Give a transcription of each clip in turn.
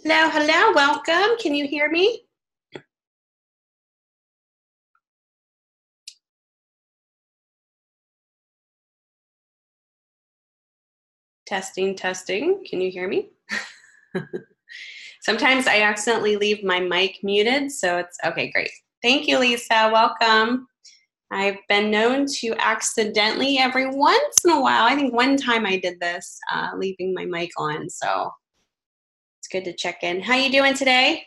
Hello, hello, welcome. Can you hear me? Testing, testing. Can you hear me? Sometimes I accidentally leave my mic muted, so it's okay, great. Thank you, Lisa. Welcome. I've been known to accidentally every once in a while. I think one time I did this, leaving my mic on, so it's good to check in. How you doing today?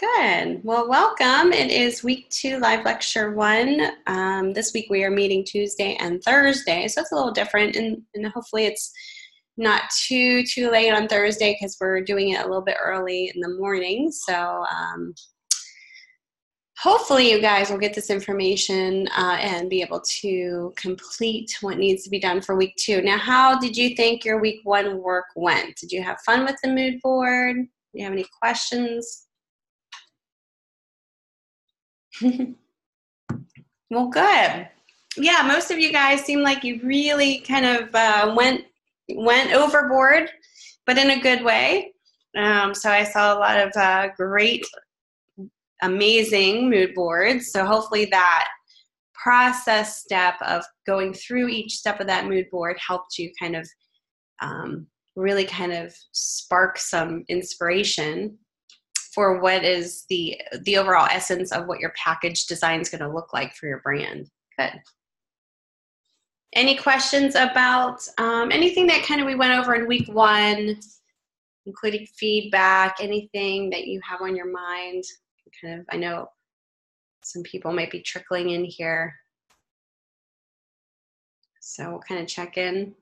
Good. Well, welcome. It is week 2, live lecture 1. This week we are meeting Tuesday and Thursday, so it's a little different, and hopefully it's not too late on Thursday because we're doing it a little bit early in the morning. So hopefully you guys will get this information and be able to complete what needs to be done for week 2. Now, how did you think your week 1 work went? Did you have fun with the mood board? Do you have any questions? Well, good. Yeah, most of you guys seem like you really kind of went overboard, but in a good way. So I saw a lot of great, amazing mood boards. So hopefully that process step of going through each step of that mood board helped you kind of really kind of spark some inspiration for what is the overall essence of what your package design is going to look like for your brand. Good. Any questions about anything that kind of we went over in week 1, including feedback, anything that you have on your mind? Kind of, I know some people might be trickling in here, so we'll kind of check in.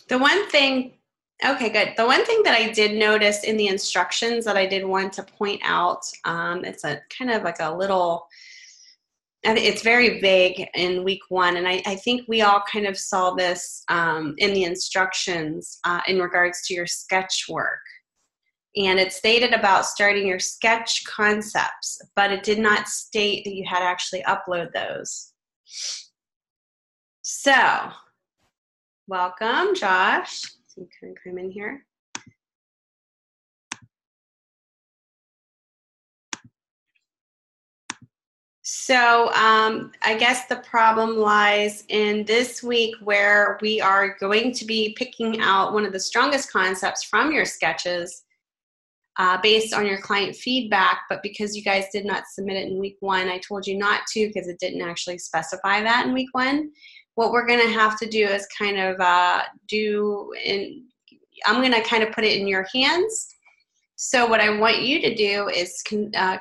The one thing, okay, good. The one thing that I did notice in the instructions that I did want to point out, it's a kind of like a little, it's very vague in week 1, and I think we all kind of saw this in the instructions in regards to your sketch work. And it stated about starting your sketch concepts, but it did not state that you had to actually upload those. So, welcome, Josh. So you can come in here. So I guess the problem lies in this week where we are going to be picking out one of the strongest concepts from your sketches based on your client feedback, but because you guys did not submit it in week 1, I told you not to because it didn't actually specify that in week 1. What we're going to have to do is kind of I'm going to kind of put it in your hands. So what I want you to do is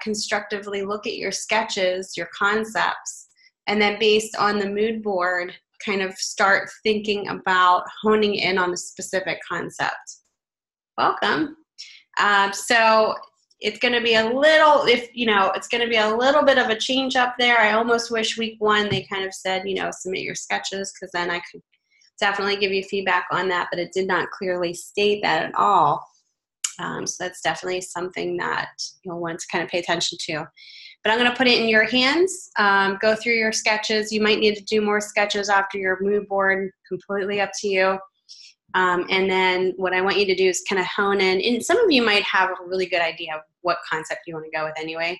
constructively look at your sketches, your concepts, and then based on the mood board, kind of start thinking about honing in on a specific concept. Welcome. So it's going to be a little, it's going to be a little bit of a change up there. I almost wish week 1 they kind of said, submit your sketches, because then I could definitely give you feedback on that, but it did not clearly state that at all. So that's definitely something that you'll want to kind of pay attention to. But I'm going to put it in your hands. Go through your sketches. You might need to do more sketches after your mood board, completely up to you. And then what I want you to do is kind of hone in. And some of you might have a really good idea of what concept you want to go with anyway.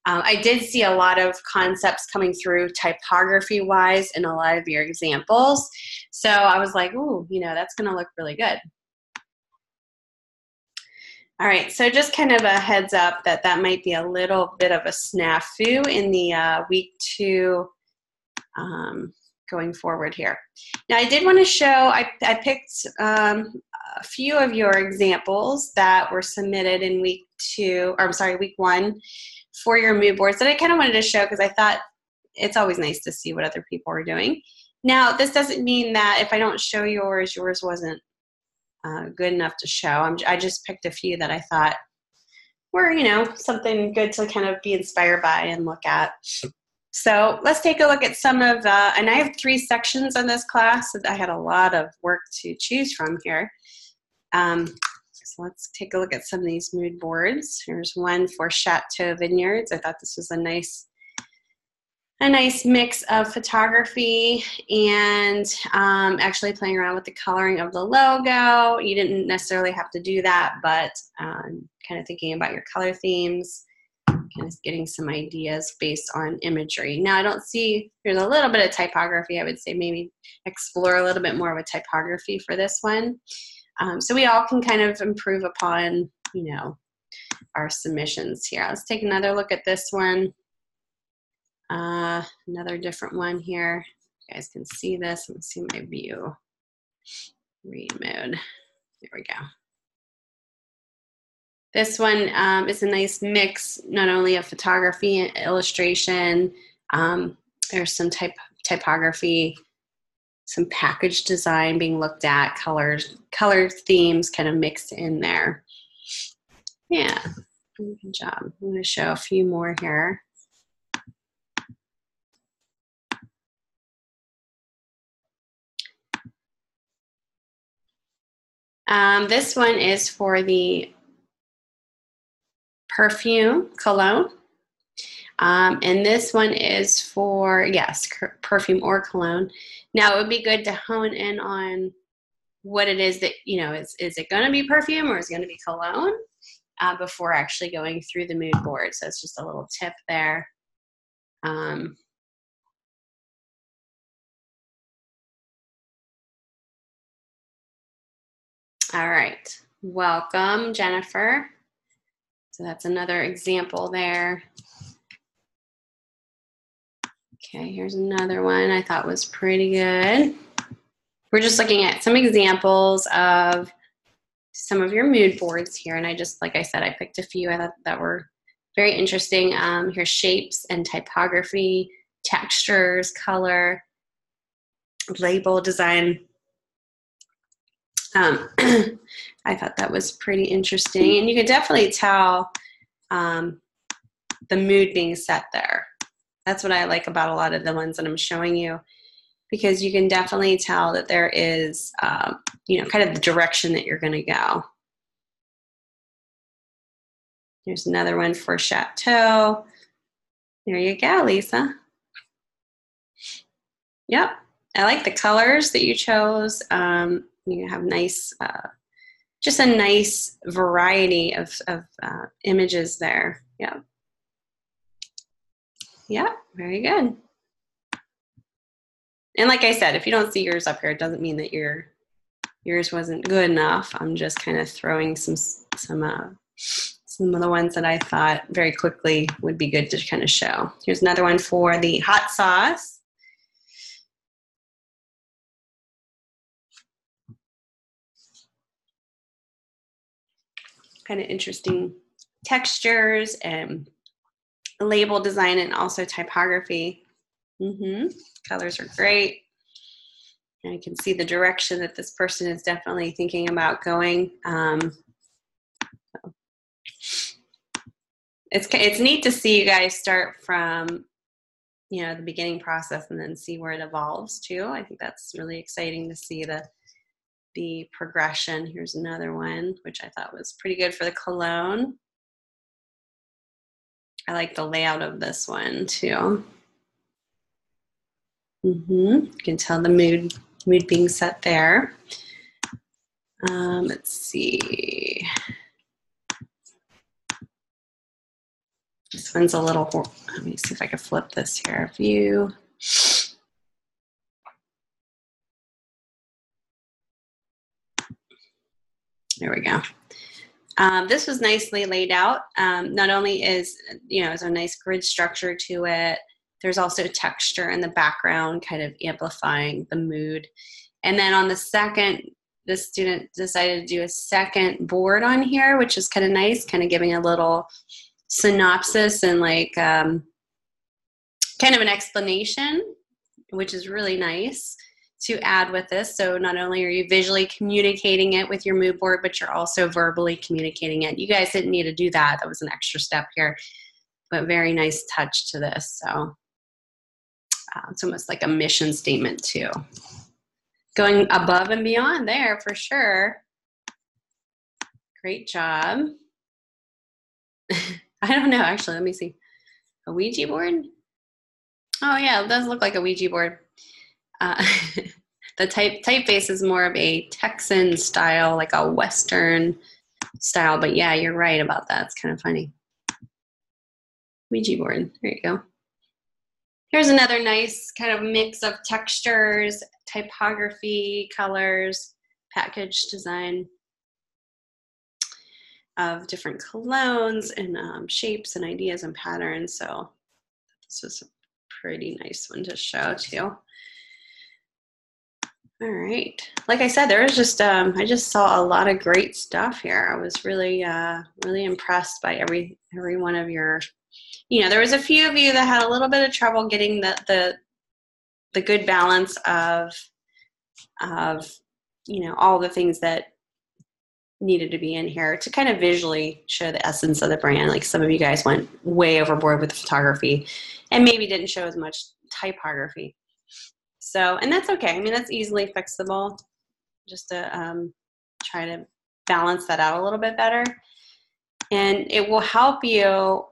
I did see a lot of concepts coming through typography-wise in a lot of your examples. So I was like, ooh, that's going to look really good. All right, so just kind of a heads up that might be a little bit of a snafu in the week 2 going forward here. Now, I did want to show, I picked a few of your examples that were submitted in week 1 for your mood boards that I kind of wanted to show because I thought it's always nice to see what other people are doing. Now, this doesn't mean that if I don't show yours wasn't good enough to show. I just picked a few that I thought were, something good to kind of be inspired by and look at. So let's take a look at some of, and I have 3 sections on this class, so I had a lot of work to choose from here. So let's take a look at some of these mood boards. Here's one for Chateau Vineyards. I thought this was a nice a nice mix of photography and actually playing around with the coloring of the logo. You didn't necessarily have to do that, but kind of thinking about your color themes, kind of getting some ideas based on imagery. Now I don't see, there's a little bit of typography. I would say maybe explore a little bit more with typography for this one. So we all can kind of improve upon, you know, our submissions here. Let's take another look at this one. Another different one here. You guys can see this. Let me see my view. Read mode. There we go. This one is a nice mix, not only of photography and illustration. There's some typography, some package design being looked at, color themes kind of mixed in there. Yeah, good job. I'm going to show a few more here. This one is for the perfume cologne. And this one is for, yes, perfume or cologne. Now it would be good to hone in on what it is that, you know, is it going to be perfume or is it going to be cologne before actually going through the mood board. So it's just a little tip there. All right, welcome, Jennifer. So that's another example there. Okay, here's another one I thought was pretty good. We're just looking at some examples of some of your mood boards here. And I just, like I said, I picked a few I thought that were very interesting. Here's shapes and typography, textures, color, label design. I thought that was pretty interesting. And you could definitely tell the mood being set there. That's what I like about a lot of the ones that I'm showing you, because you can definitely tell that there is, you know, kind of the direction that you're going to go. Here's another one for Chateau. There you go, Lisa. Yep, I like the colors that you chose. You have nice, just a nice variety of images there. Yep. Yep, very good. And like I said, if you don't see yours up here, it doesn't mean that yours wasn't good enough. I'm just kind of throwing some of the ones that I thought very quickly would be good to kind of show. Here's another one for the hot sauce. Kind of interesting textures and label design and also typography. Colors are great. And I can see the direction that this person is definitely thinking about going. It's neat to see you guys start from, you know, the beginning process and then see where it evolves too. I think that's really exciting to see the progression. Here's another one, which I thought was pretty good for the cologne. I like the layout of this one too. You can tell the mood being set there. Let's see. This one's a little, let me see if I can flip this here. View. There we go. This was nicely laid out. Not only is, you know, there's a nice grid structure to it, there's also texture in the background kind of amplifying the mood. And then on the second, the student decided to do a second board on here, which is kind of nice, kind of giving a little synopsis and like kind of an explanation, which is really nice to add with this. So not only are you visually communicating it with your mood board, but you're also verbally communicating it. You guys didn't need to do that. That was an extra step here, but very nice touch to this. So it's almost like a mission statement too. Going above and beyond there for sure. Great job. I don't know, actually, let me see. A Ouija board? Oh yeah, it does look like a Ouija board. The typeface is more of a Texan style, like a Western style. But yeah, you're right about that. It's kind of funny. Ouija board. There you go. Here's another nice kind of mix of textures, typography, colors, package design of different colognes and shapes and ideas and patterns. So this is a pretty nice one to show too. All right. Like I said, there was just I just saw a lot of great stuff here. I was really really impressed by every one of your. You know, there was a few of you that had a little bit of trouble getting the good balance of you know, all the things that needed to be in here to kind of visually show the essence of the brand. Like some of you guys went way overboard with the photography and maybe didn't show as much typography. So, and that's okay. I mean, that's easily fixable, just to try to balance that out a little bit better. And it will help you,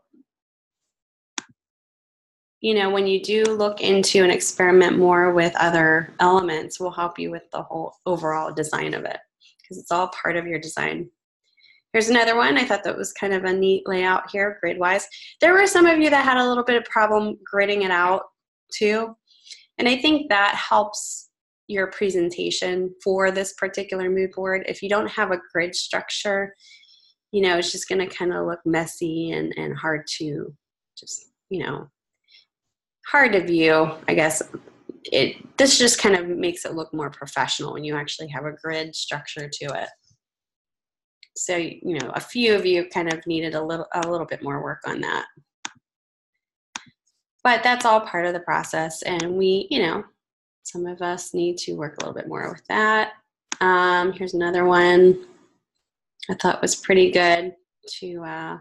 you know, when you do look into and experiment more with other elements, will help you with the whole overall design of it, because it's all part of your design. Here's another one. I thought that was kind of a neat layout here, grid-wise. There were some of you that had a little bit of problem gridding it out too. And I think that helps your presentation for this particular mood board. If you don't have a grid structure, you know, it's just going to kind of look messy and hard to just, you know, hard to view, I guess. This just kind of makes it look more professional when you actually have a grid structure to it. So, you know, a few of you kind of needed a little bit more work on that. But that's all part of the process, and we, you know, some of us need to work a little bit more with that. Here's another one I thought was pretty good to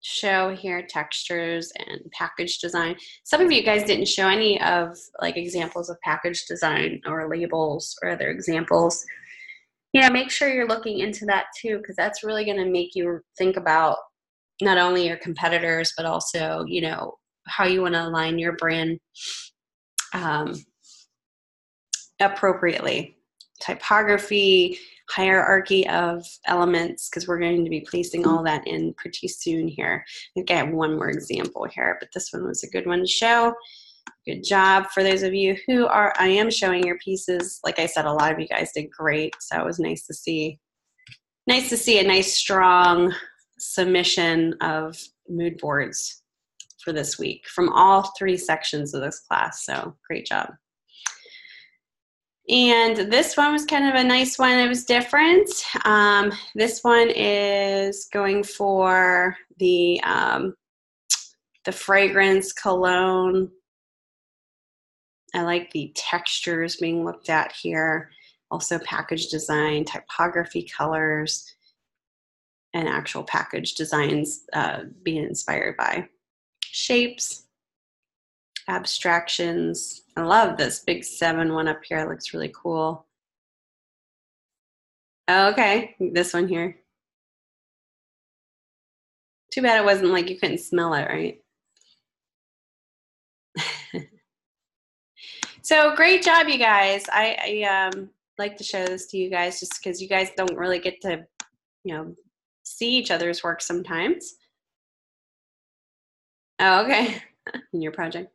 show here, textures and package design. Some of you guys didn't show any of like examples of package design or labels or other examples. Yeah, make sure you're looking into that too, because that's really going to make you think about not only your competitors, but also, you know, how you want to align your brand appropriately. Typography, hierarchy of elements, because we're going to be placing all that in pretty soon here. I think I have one more example here, but this one was a good one to show. Good job for those of you who are, I am showing your pieces. Like I said, a lot of you guys did great, so it was nice to see. Nice to see a nice strong submission of mood boards for this week from all 3 sections of this class, so great job. And this one was kind of a nice one. It was different. This one is going for the fragrance cologne. I like the textures being looked at here. Also package design, typography, colors, and actual package designs being inspired by shapes, abstractions. I love this big 7 one up here. It looks really cool. Okay, this one here. Too bad it wasn't like you couldn't smell it, right? So great job, you guys. I like to show this to you guys just because you guys don't really get to, you know, see each other's work sometimes. Oh, okay, in your project.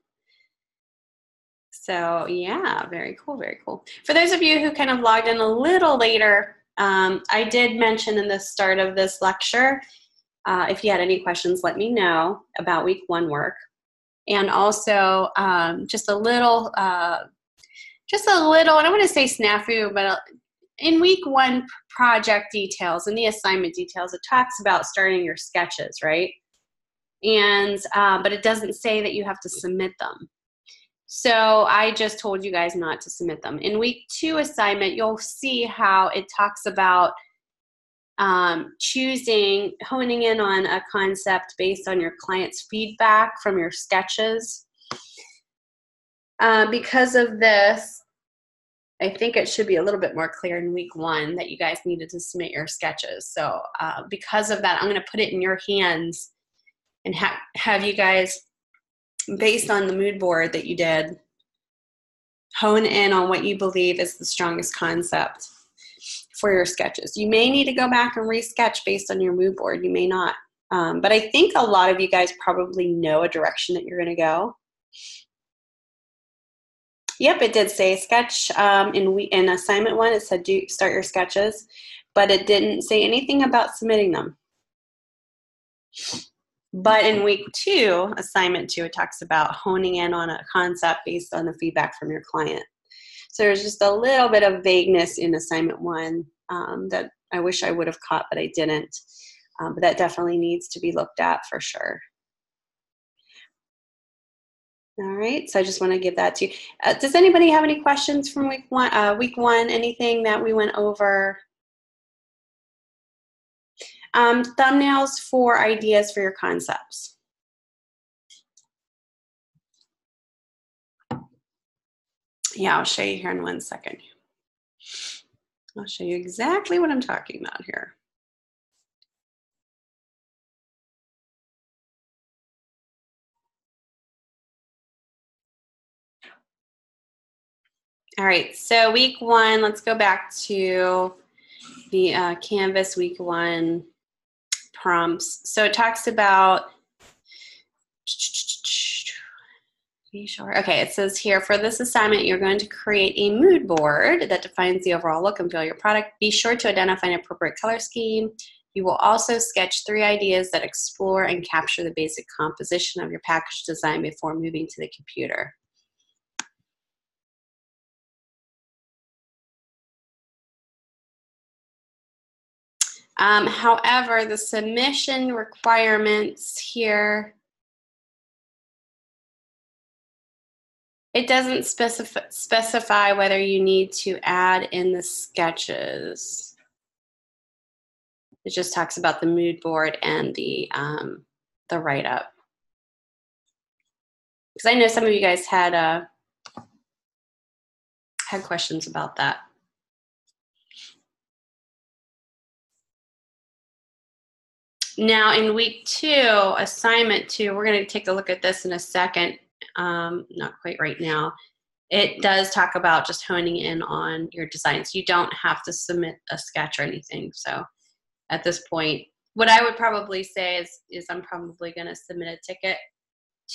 So yeah, very cool, very cool. For those of you who kind of logged in a little later, I did mention in the start of this lecture, if you had any questions, let me know about week 1 work. And also just a little, I don't want to say snafu, but in week 1 project details and the assignment details, it talks about starting your sketches, right? And, but it doesn't say that you have to submit them. So I just told you guys not to submit them. In week 2 assignment, you'll see how it talks about honing in on a concept based on your client's feedback from your sketches. Because of this, I think it should be a little bit more clear in week 1 that you guys needed to submit your sketches. So because of that, I'm going to put it in your hands and have you guys based on the mood board that you did, hone in on what you believe is the strongest concept for your sketches. You may need to go back and re-sketch based on your mood board. You may not. But I think a lot of you guys probably know a direction that you're going to go. Yep, it did say sketch in assignment 1. It said start your sketches, but it didn't say anything about submitting them. But in week 2, assignment 2, it talks about honing in on a concept based on the feedback from your client. So there's just a little bit of vagueness in assignment 1 that I wish I would have caught, but I didn't. But that definitely needs to be looked at for sure. All right, so I just want to give that to you. Does anybody have any questions from week one? Anything that we went over? Thumbnails for ideas for your concepts. Yeah, I'll show you here in 1 second. I'll show you exactly what I'm talking about here. All right, so week 1, let's go back to the Canvas week 1 prompts. So it talks about, be sure. Okay, it says here, for this assignment, you're going to create a mood board that defines the overall look and feel of your product. Be sure to identify an appropriate color scheme. You will also sketch 3 ideas that explore and capture the basic composition of your package design before moving to the computer. However, the submission requirements here, it doesn't specify whether you need to add in the sketches. It just talks about the mood board and the write-up. Because I know some of you guys had questions about that. Now in week 2, assignment 2, we're going to take a look at this in a second, not quite right now. It does talk about just honing in on your designs. You don't have to submit a sketch or anything. So at this point, what I would probably say is I'm probably going to submit a ticket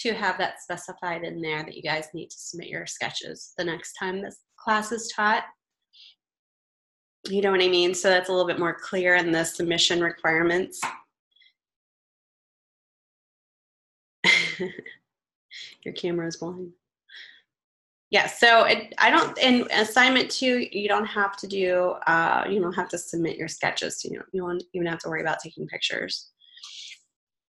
to have that specified in there that you guys need to submit your sketches the next time this class is taught. You know what I mean? So that's a little bit more clear in the submission requirements. Your camera is blind. Yeah, so in assignment 2, you don't have to do, you don't have to submit your sketches. You don't even have to worry about taking pictures.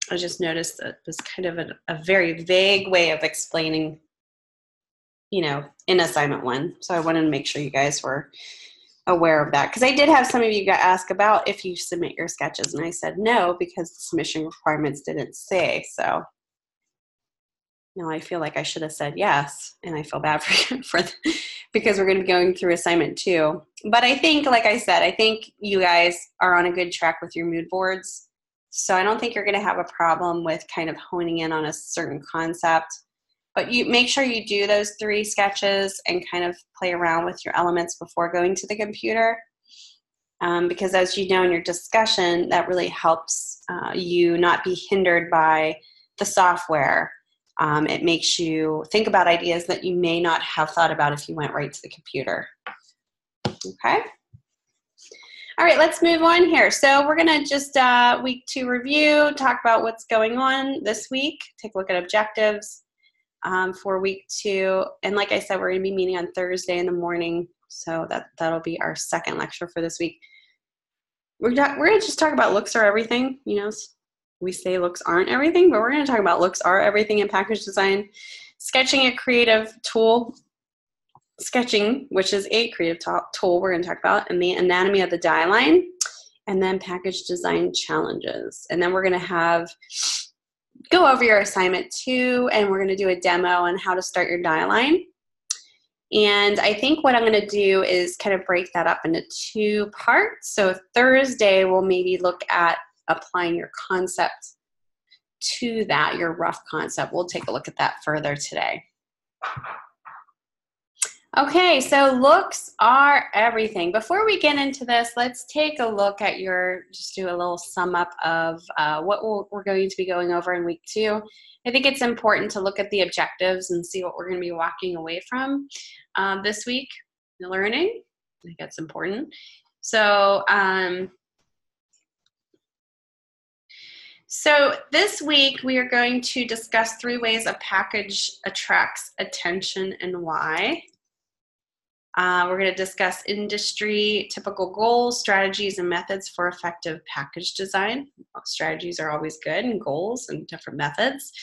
I just noticed that it was kind of a very vague way of explaining, in assignment 1. So I wanted to make sure you guys were aware of that. Because I did have some of you ask about if you submit your sketches, and I said no, because the submission requirements didn't say so. I feel like I should have said yes, and I feel bad because we're going to be going through assignment 2. But I think, like I said, I think you guys are on a good track with your mood boards. So I don't think you're going to have a problem with kind of honing in on a certain concept. But you make sure you do those 3 sketches and kind of play around with your elements before going to the computer. Because as you know in your discussion, that really helps you not be hindered by the software. It makes you think about ideas that you may not have thought about if you went right to the computer. Okay? All right, let's move on here. So we're going to just week 2 review, talk about what's going on this week, take a look at objectives for week 2. And like I said, we're going to be meeting on Thursday in the morning. So that'll be our second lecture for this week. We're going to just talk about looks are everything, We say looks aren't everything, but we're going to talk about looks are everything in package design. Sketching a creative tool. Sketching, which is a creative tool we're going to talk about, and the anatomy of the die line, and then package design challenges. And then we're going to go over your assignment 2, and we're going to do a demo on how to start your die line. And I think what I'm going to do is kind of break that up into 2 parts. So Thursday, we'll maybe look at applying your concept to that, your rough concept. We'll take a look at that further today. Okay, so looks are everything. Before we get into this, let's take a look at just do a little sum up of what we're going to be going over in week 2. I think it's important to look at the objectives and see what we're going to be walking away from this week, learning. I think that's important. So, so this week we are going to discuss 3 ways a package attracts attention and why. We're going to discuss industry typical goals, strategies, and methods for effective package design. Strategies are always good, and goals and different methods.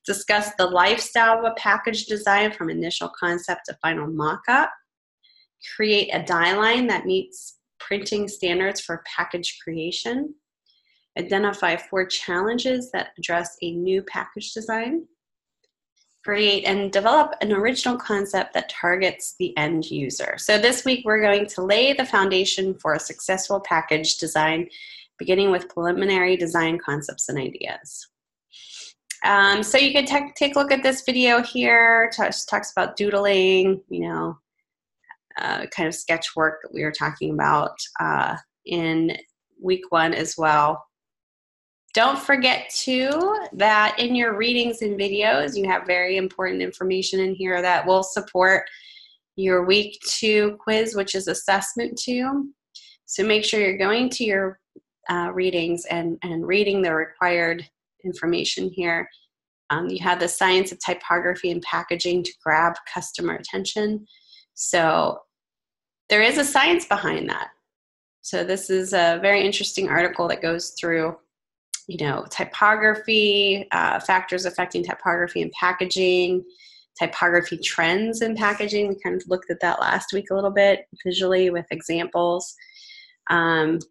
Discuss the lifestyle of a package design from initial concept to final mock-up. Create a die line that meets printing standards for package creation. Identify 4 challenges that address a new package design. Create and develop an original concept that targets the end user. So this week we're going to lay the foundation for a successful package design, beginning with preliminary design concepts and ideas. So you can take a look at this video here. Talks about doodling, kind of sketch work that we were talking about in week 1 as well. Don't forget, too, that in your readings and videos, you have very important information in here that will support your week 2 quiz, which is assessment 2. So make sure you're going to your readings and reading the required information here. You have the science of typography and packaging to grab customer attention. So there is a science behind that. So this is a very interesting article that goes through typography, factors affecting typography and packaging, typography trends in packaging. We kind of looked at that last week a little bit visually with examples. And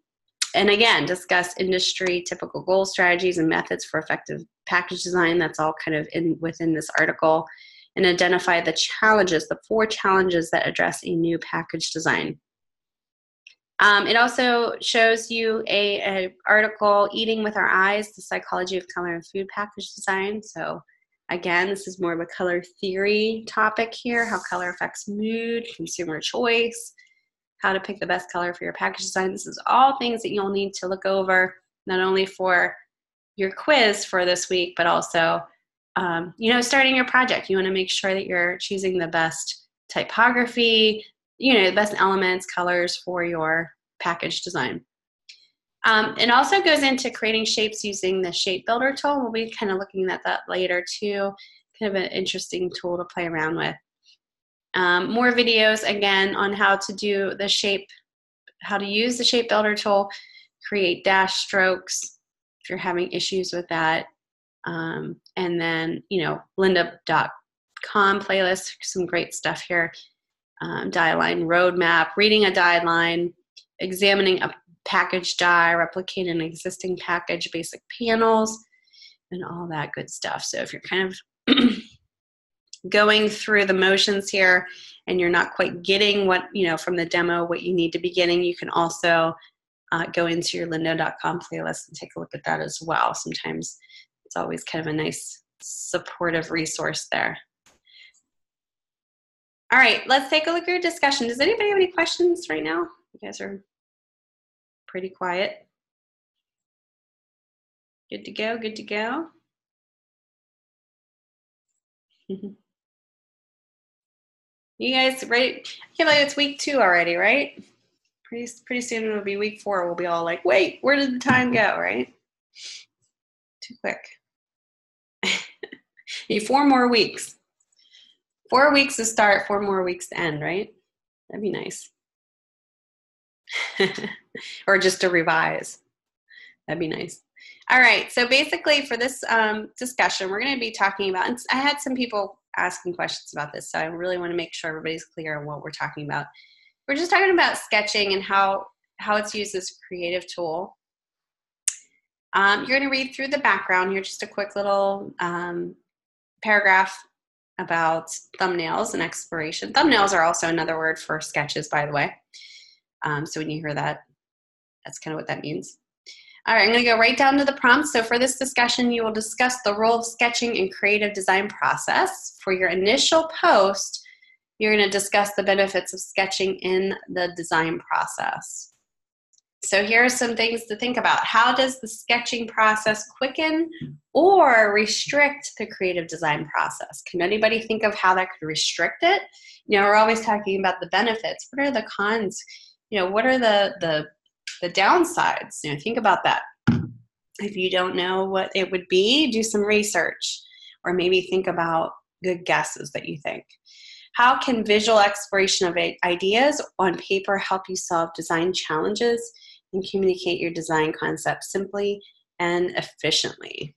again, discuss industry typical goal strategies and methods for effective package design. That's all kind of within this article. And identify the challenges, the 4 challenges that address a new package design. It also shows you a article, Eating with Our Eyes, the Psychology of Color and Food Package Design. So again, this is more of a color theory topic here, how color affects mood, consumer choice, how to pick the best color for your package design. This is all things that you'll need to look over, not only for your quiz for this week, but also, starting your project. You want to make sure that you're choosing the best typography, the best elements, colors for your package design. It also goes into creating shapes using the shape builder tool. We'll be kind of looking at that later too. Kind of an interesting tool to play around with. More videos again on how to do the shape, how to use the shape builder tool, create dash strokes if you're having issues with that. And then, lynda.com playlist, some great stuff here. Die line roadmap, reading a die line, examining a package die, replicate an existing package, basic panels, and all that good stuff. So if you're kind of going through the motions here and you're not quite getting what, from the demo, what you need to be getting, you can also go into your lynda.com playlist and take a look at that as well. Sometimes it's always kind of a nice supportive resource there. All right, let's take a look at your discussion. Does anybody have any questions right now? You guys are pretty quiet. Good to go, good to go. You guys ready? I feel like it's week 2 already, right? Pretty soon it'll be week 4. We'll be all like, wait, where did the time go, right? Too quick. You 4 more weeks. 4 weeks to start, 4 more weeks to end, right? That'd be nice. Or just to revise. That'd be nice. All right, so basically for this discussion, we're going to be talking about, and I had some people asking questions about this, so I really want to make sure everybody's clear on what we're talking about. We're just talking about sketching and how it's used as a creative tool. You're going to read through the background here, just a quick little paragraph about thumbnails and exploration. Thumbnails are also another word for sketches, by the way. So when you hear that, that's kind of what that means. All right, I'm going to go right down to the prompts. So for this discussion, you will discuss the role of sketching in creative design process. For your initial post, you're going to discuss the benefits of sketching in the design process. So here are some things to think about. How does the sketching process quicken or restrict the creative design process? Can anybody think of how that could restrict it? You know, we're always talking about the benefits. What are the cons? You know, what are the downsides? You know, think about that. If you don't know what it would be, do some research, or maybe think about good guesses that you think. How can visual exploration of ideas on paper help you solve design challenges and communicate your design concept simply and efficiently?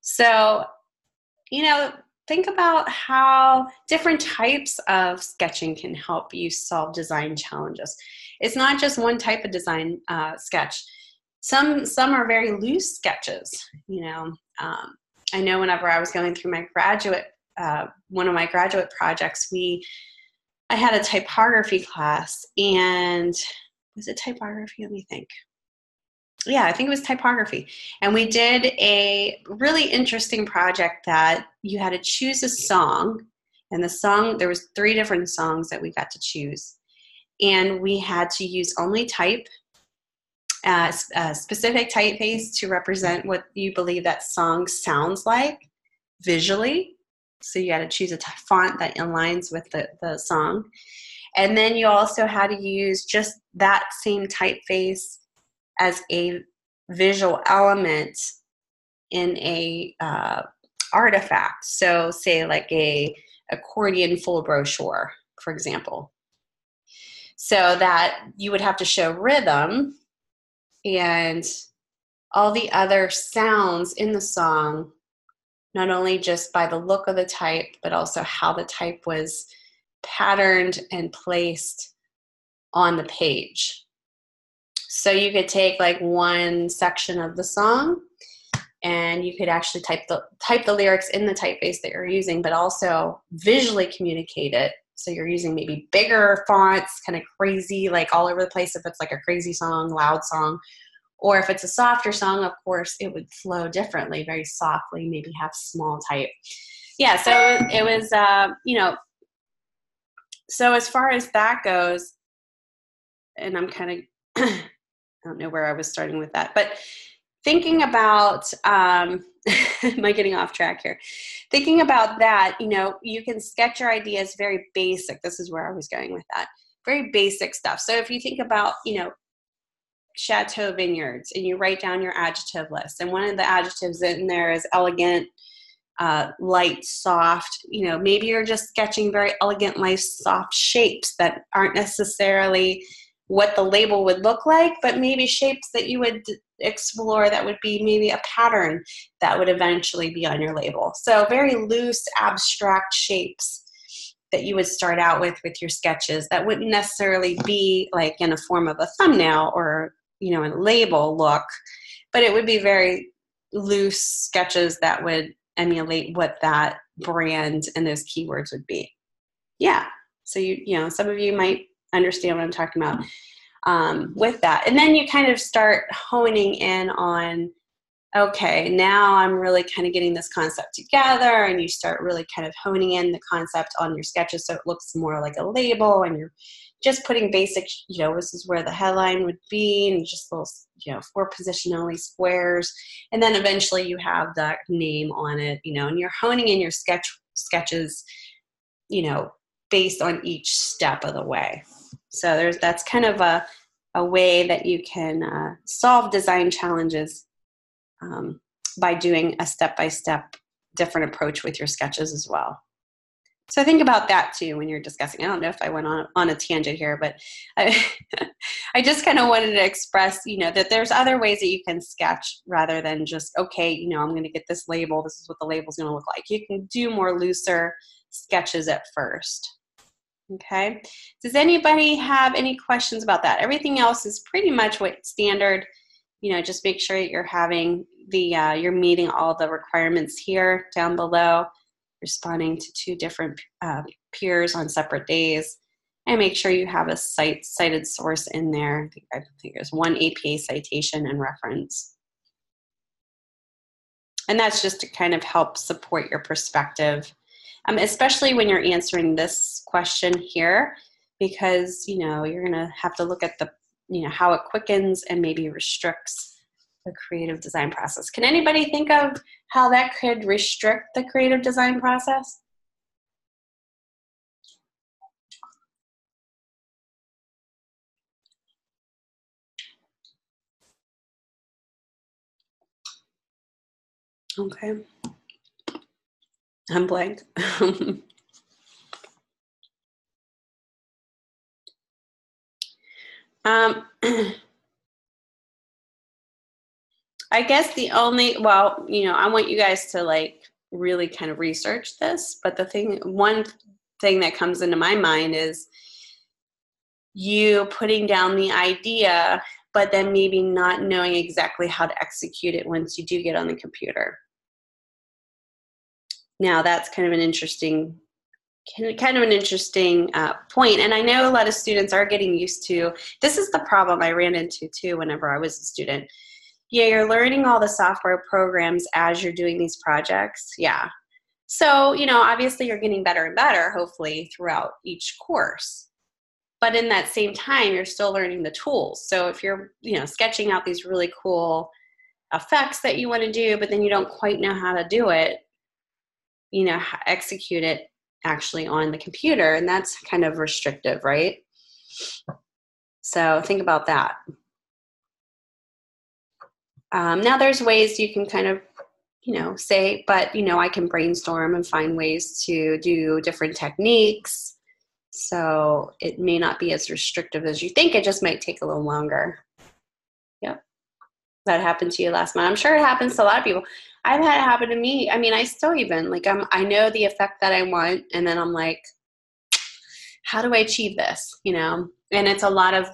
So, you know, think about how different types of sketching can help you solve design challenges. It's not just one type of design sketch. Some are very loose sketches. You know, I know whenever I was going through my one of my graduate projects, I had a typography class, and was it typography? Let me think. Yeah, I think it was typography. And we did a really interesting project that you had to choose a song, and the song, there was 3 different songs that we got to choose. And we had to use only type, a specific typeface to represent what you believe that song sounds like visually. So you had to choose a font that aligns with the song. And then you also had to use just that same typeface as a visual element in a artifact. So say like a accordion full brochure, for example. So that you would have to show rhythm and all the other sounds in the song, not only just by the look of the type, but also how the type was patterned and placed on the page. So you could take like one section of the song and you could actually type the lyrics in the typeface that you're using, but also visually communicate it. So you're using maybe bigger fonts, kind of crazy, like all over the place if it's like a crazy song, loud song. Or if it's a softer song, of course, it would flow differently, very softly, maybe have small type. Yeah, so it was, you know, so as far as that goes, and I'm kind of, I don't know where I was starting with that, but thinking about, am I getting off track here? Thinking about that, you know, you can sketch your ideas very basic. This is where I was going with that. Very basic stuff. So if you think about, you know, Chateau Vineyards, and you write down your adjective list, and one of the adjectives in there is elegant, light, soft. You know, maybe you're just sketching very elegant, light, soft shapes that aren't necessarily what the label would look like, but maybe shapes that you would explore that would be maybe a pattern that would eventually be on your label. So very loose, abstract shapes that you would start out with your sketches that wouldn't necessarily be like in a form of a thumbnail or, you know, a label look, but it would be very loose sketches that would emulate what that brand and those keywords would be. Yeah. So you know, some of you might understand what I'm talking about with that. And then you kind of start honing in on, okay, now I'm really kind of getting this concept together, and you start really kind of honing in the concept on your sketches so it looks more like a label, and you're just putting basic, you know, this is where the headline would be, and just little, you know, 4 position only squares, and then eventually you have that name on it, you know, and you're honing in your sketches, you know, based on each step of the way. So that's kind of a way that you can solve design challenges by doing a step-by-step different approach with your sketches as well. So think about that too when you're discussing. I don't know if I went on a tangent here, but I just kind of wanted to express, you know, that there's other ways that you can sketch rather than just, okay, you know, I'm going to get this label. This is what the label's going to look like. You can do more looser sketches at first. Okay. Does anybody have any questions about that? Everything else is pretty much what standard. You know, just make sure that you're having you're meeting all the requirements here down below, responding to 2 different peers on separate days, And make sure you have a cited source in there. I think there's one APA citation and reference. And that's just to kind of help support your perspective, especially when you're answering this question here, because, you know, you're going to have to look at the, you know, how it quickens and maybe restricts the creative design process. Can anybody think of how that could restrict the creative design process? Okay. I'm blank. I guess the only, well, you know, I want you guys to like really kind of research this, but one thing that comes into my mind is you putting down the idea, but then maybe not knowing exactly how to execute it once you do get on the computer. Now that's kind of an interesting point. And I know a lot of students are getting used to, this is the problem I ran into too whenever I was a student. Yeah, you're learning all the software programs as you're doing these projects. Yeah. So, you know, obviously you're getting better and better, hopefully, throughout each course. But in that same time, you're still learning the tools. So if you're, you know, sketching out these really cool effects that you want to do, but then you don't quite know how to do it, you know, execute it actually on the computer, and that's kind of restrictive, right? So think about that. Now there's ways you can kind of, you know, say, but, you know, I can brainstorm and find ways to do different techniques. So it may not be as restrictive as you think. It just might take a little longer. Yep. That happened to you last month. I'm sure it happens to a lot of people. I've had it happen to me. I mean, I still even, like, I know the effect that I want, and then I'm like, how do I achieve this, you know? And it's a lot of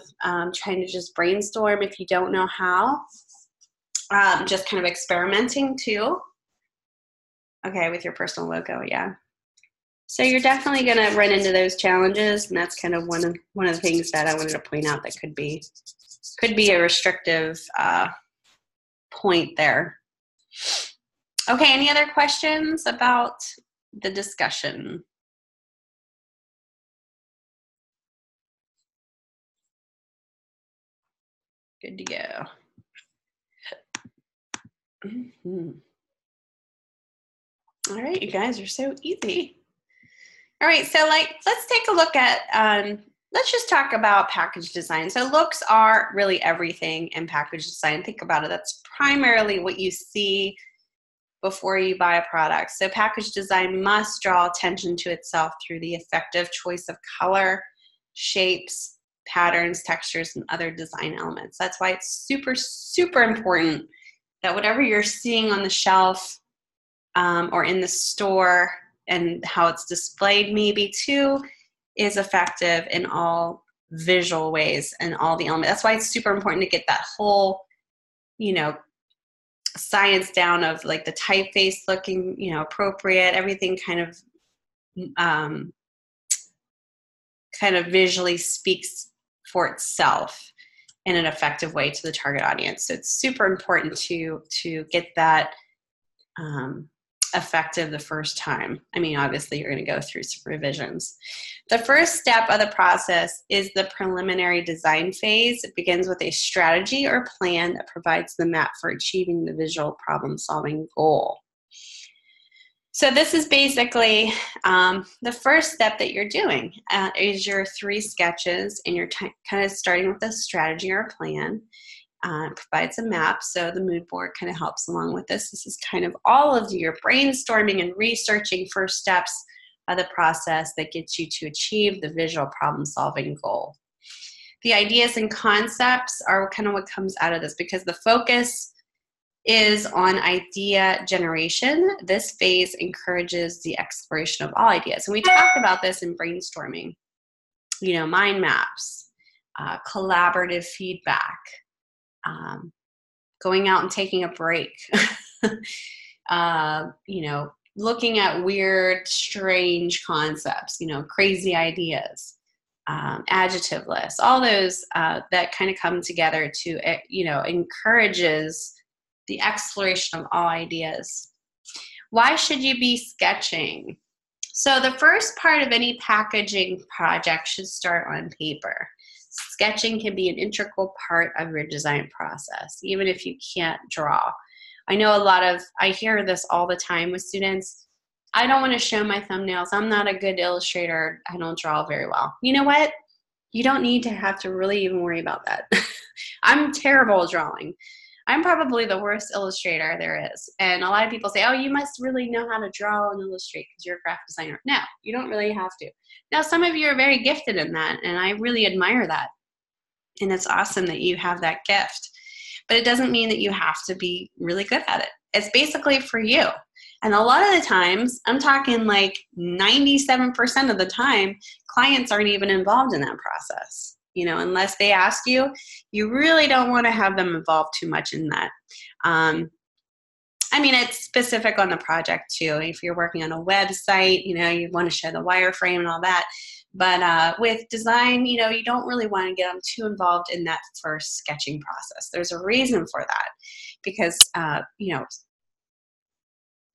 trying to just brainstorm if you don't know how. Just kind of experimenting too. Okay, with your personal logo, yeah. So you're definitely going to run into those challenges, and that's kind of one of the things that I wanted to point out that could be a restrictive point there. Okay, any other questions about the discussion? Good to go. Mm-hmm. All right, you guys are so easy. All right, so let's take a look at, let's just talk about package design. So looks are really everything in package design. Think about it. That's primarily what you see before you buy a product. So package design must draw attention to itself through the effective choice of color, shapes, patterns, textures, and other design elements. That's why it's super, super important that whatever you're seeing on the shelf or in the store and how it's displayed maybe too is effective in all visual ways and all the elements. That's why it's super important to get that whole, you know, science down of like the typeface looking, you know, appropriate, everything kind of visually speaks for itself in an effective way to the target audience. So it's super important to get that effective the first time. I mean, obviously you're going to go through some revisions. The first step of the process is the preliminary design phase. It begins with a strategy or plan that provides the map for achieving the visual problem-solving goal. So this is basically the first step that you're doing is your 3 sketches, and you're kind of starting with a strategy or a plan. Provides a map, so the mood board kind of helps along with this. This is kind of all of your brainstorming and researching first steps of the process that gets you to achieve the visual problem-solving goal. The ideas and concepts are kind of what comes out of this, because the focus is on idea generation. This phase encourages the exploration of all ideas. And we talked about this in brainstorming, you know, mind maps, collaborative feedback, going out and taking a break, you know, looking at weird, strange concepts, you know, crazy ideas. adjective lists, all those that kind of come together to, encourages the exploration of all ideas. Why should you be sketching? So the first part of any packaging project should start on paper. Sketching can be an integral part of your design process, even if you can't draw. I know I hear this all the time with students. I don't want to show my thumbnails. I'm not a good illustrator. I don't draw very well. You know what? You don't need to have to really even worry about that. I'm terrible at drawing. I'm probably the worst illustrator there is. And a lot of people say, oh, you must really know how to draw and illustrate because you're a graphic designer. No, you don't really have to. Now, some of you are very gifted in that, and I really admire that. And it's awesome that you have that gift. But it doesn't mean that you have to be really good at it. It's basically for you. And a lot of the times, I'm talking like 97% of the time, clients aren't even involved in that process. Unless they ask you, you really don't want to have them involved too much in that. It's specific on the project too. If you're working on a website, you want to show the wireframe and all that. But with design, you don't really want to get them too involved in that first sketching process. There's a reason for that because,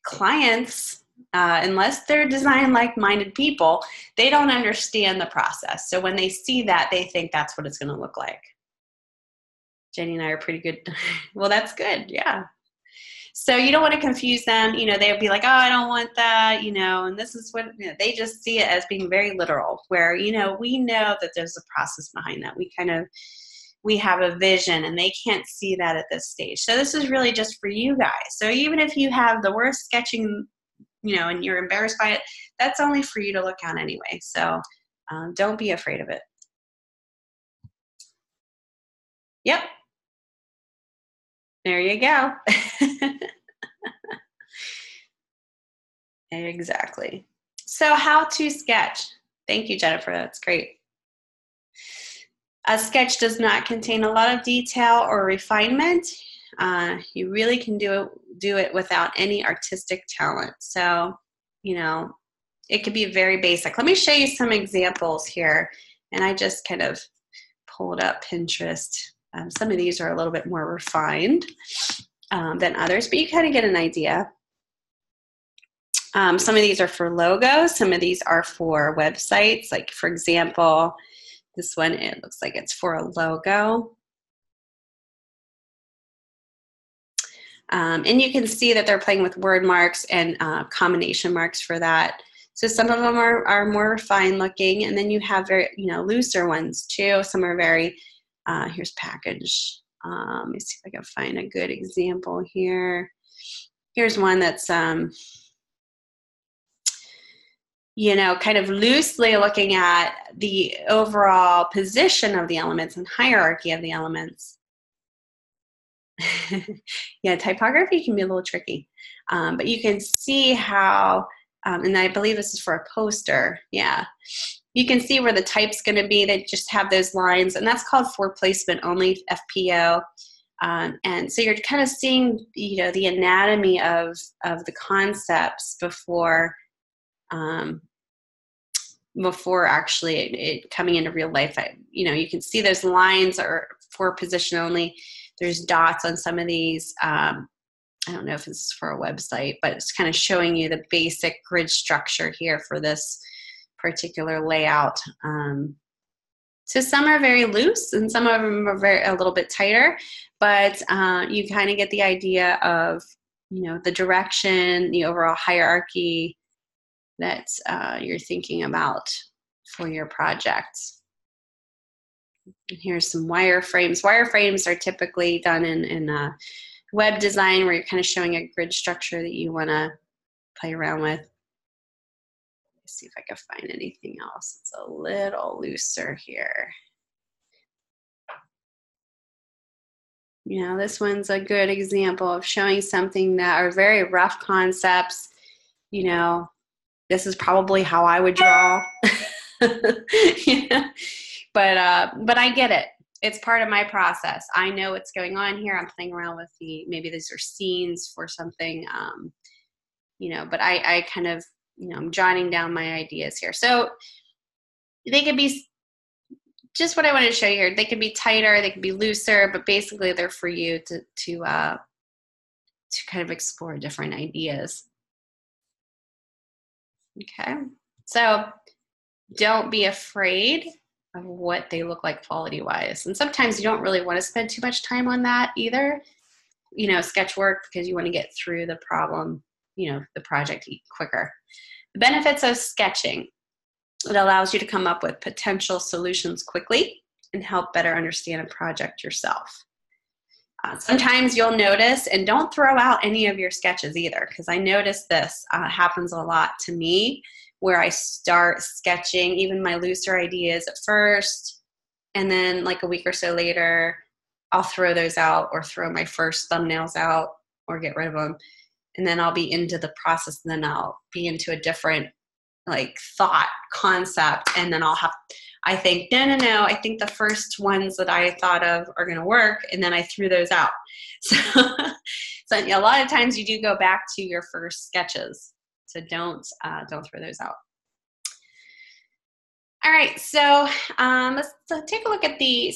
clients, unless they're design like-minded people, they don't understand the process. So when they see that, they think that's what it's going to look like. Jenny and I are pretty good. Well, that's good. Yeah. So you don't want to confuse them. They'll be like, oh, I don't want that, and this is what, they just see it as being very literal, where, we know that there's a process behind that. We have a vision, and they can't see that at this stage. So this is really just for you guys. So even if you have the worst sketching, and you're embarrassed by it, that's only for you to look at anyway. So don't be afraid of it. Yep. There you go. Exactly. So how to sketch. Thank you, Jennifer. That's great. A sketch does not contain a lot of detail or refinement. You really can do it without any artistic talent. So, it could be very basic. Let me show you some examples here. And I just kind of pulled up Pinterest. Some of these are a little bit more refined than others, but you kind of get an idea. Some of these are for logos. Some of these are for websites. Like, for example, this one, it looks like it's for a logo. And you can see that they're playing with word marks and combination marks for that. So some of them are more refined looking, and then you have very, looser ones too. Some are very, here's package. Let me see if I can find a good example here. Here's one that's, kind of loosely looking at the overall position of the elements and hierarchy of the elements. Yeah, typography can be a little tricky, but you can see how, and I believe this is for a poster. Yeah, you can see where the type's going to be. They just have those lines, and that's called for placement only, FPO. And so you're kind of seeing, the anatomy of the concepts before actually it coming into real life. You can see those lines are for position only. There's dots on some of these. I don't know if it's for a website, but it's kind of showing you the basic grid structure here for this particular layout. So some are very loose and some of them are a little bit tighter, but you kind of get the idea of, the direction, the overall hierarchy that you're thinking about for your project. And here's some wireframes. Wireframes are typically done in web design, where you're kind of showing a grid structure that you want to play around with. Let's see if I can find anything else. It's a little looser here. This one's a good example of showing something that are very rough concepts. This is probably how I would draw. But I get it. It's part of my process. I know what's going on here. I'm playing around with maybe these are scenes for something, but I kind of, I'm jotting down my ideas here. So they could be just what I wanted to show you here. They can be tighter, they can be looser, but basically they're for you to kind of explore different ideas. Okay, so don't be afraid of what they look like quality-wise. And sometimes you don't really want to spend too much time on that either, sketch work, because you want to get through the problem, the project quicker. The benefits of sketching: it allows you to come up with potential solutions quickly and help better understand a project yourself. Sometimes you'll notice, and don't throw out any of your sketches either, because I notice this happens a lot to me, where I start sketching even my looser ideas at first, and then like a week or so later, I'll throw those out or throw my first thumbnails out or get rid of them. And then I'll be into the process, and then I'll be into a different thought concept, and then I think, no, I think the first ones that I thought of are going to work, and then I threw those out. So a lot of times you do go back to your first sketches, so don't throw those out. All right, so let's take a look at the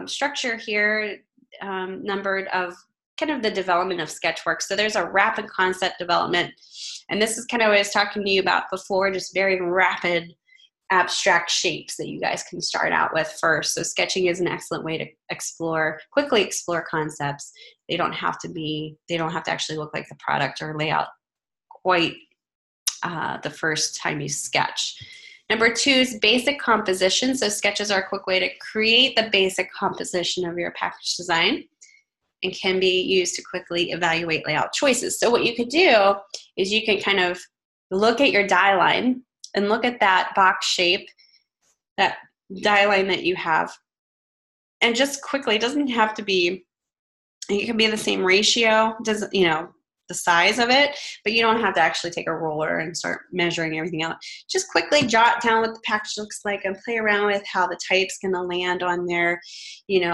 structure here, numbered of kind of the development of sketch work. So there's a rapid concept development, and this is kind of what I was talking to you about before, just very rapid abstract shapes that you guys can start out with first. So sketching is an excellent way to quickly explore concepts. They don't have to actually look like the product or lay out quite the first time you sketch. Number 2 is basic composition. So sketches are a quick way to create the basic composition of your package design, and can be used to quickly evaluate layout choices. So what you could do is you can kind of look at your die line and look at that box shape, that die line that you have, and just quickly, it doesn't have to be, it can be the same ratio, doesn't, the size of it, but you don't have to actually take a ruler and start measuring everything out. Just quickly jot down what the package looks like and play around with how the type's going to land on there,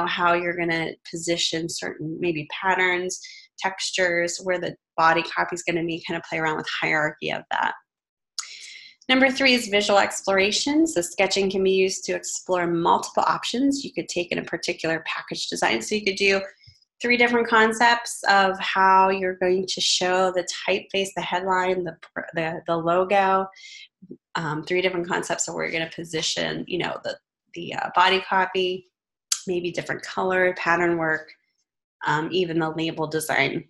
how you're going to position certain maybe patterns, textures, where the body copy is going to be, kind of play around with hierarchy of that. Number 3 is visual exploration. So sketching can be used to explore multiple options you could take in a particular package design. So you could do 3 different concepts of how you're going to show the typeface, the headline, the logo. 3 different concepts of where you're going to position, the body copy, maybe different color, pattern work, even the label design.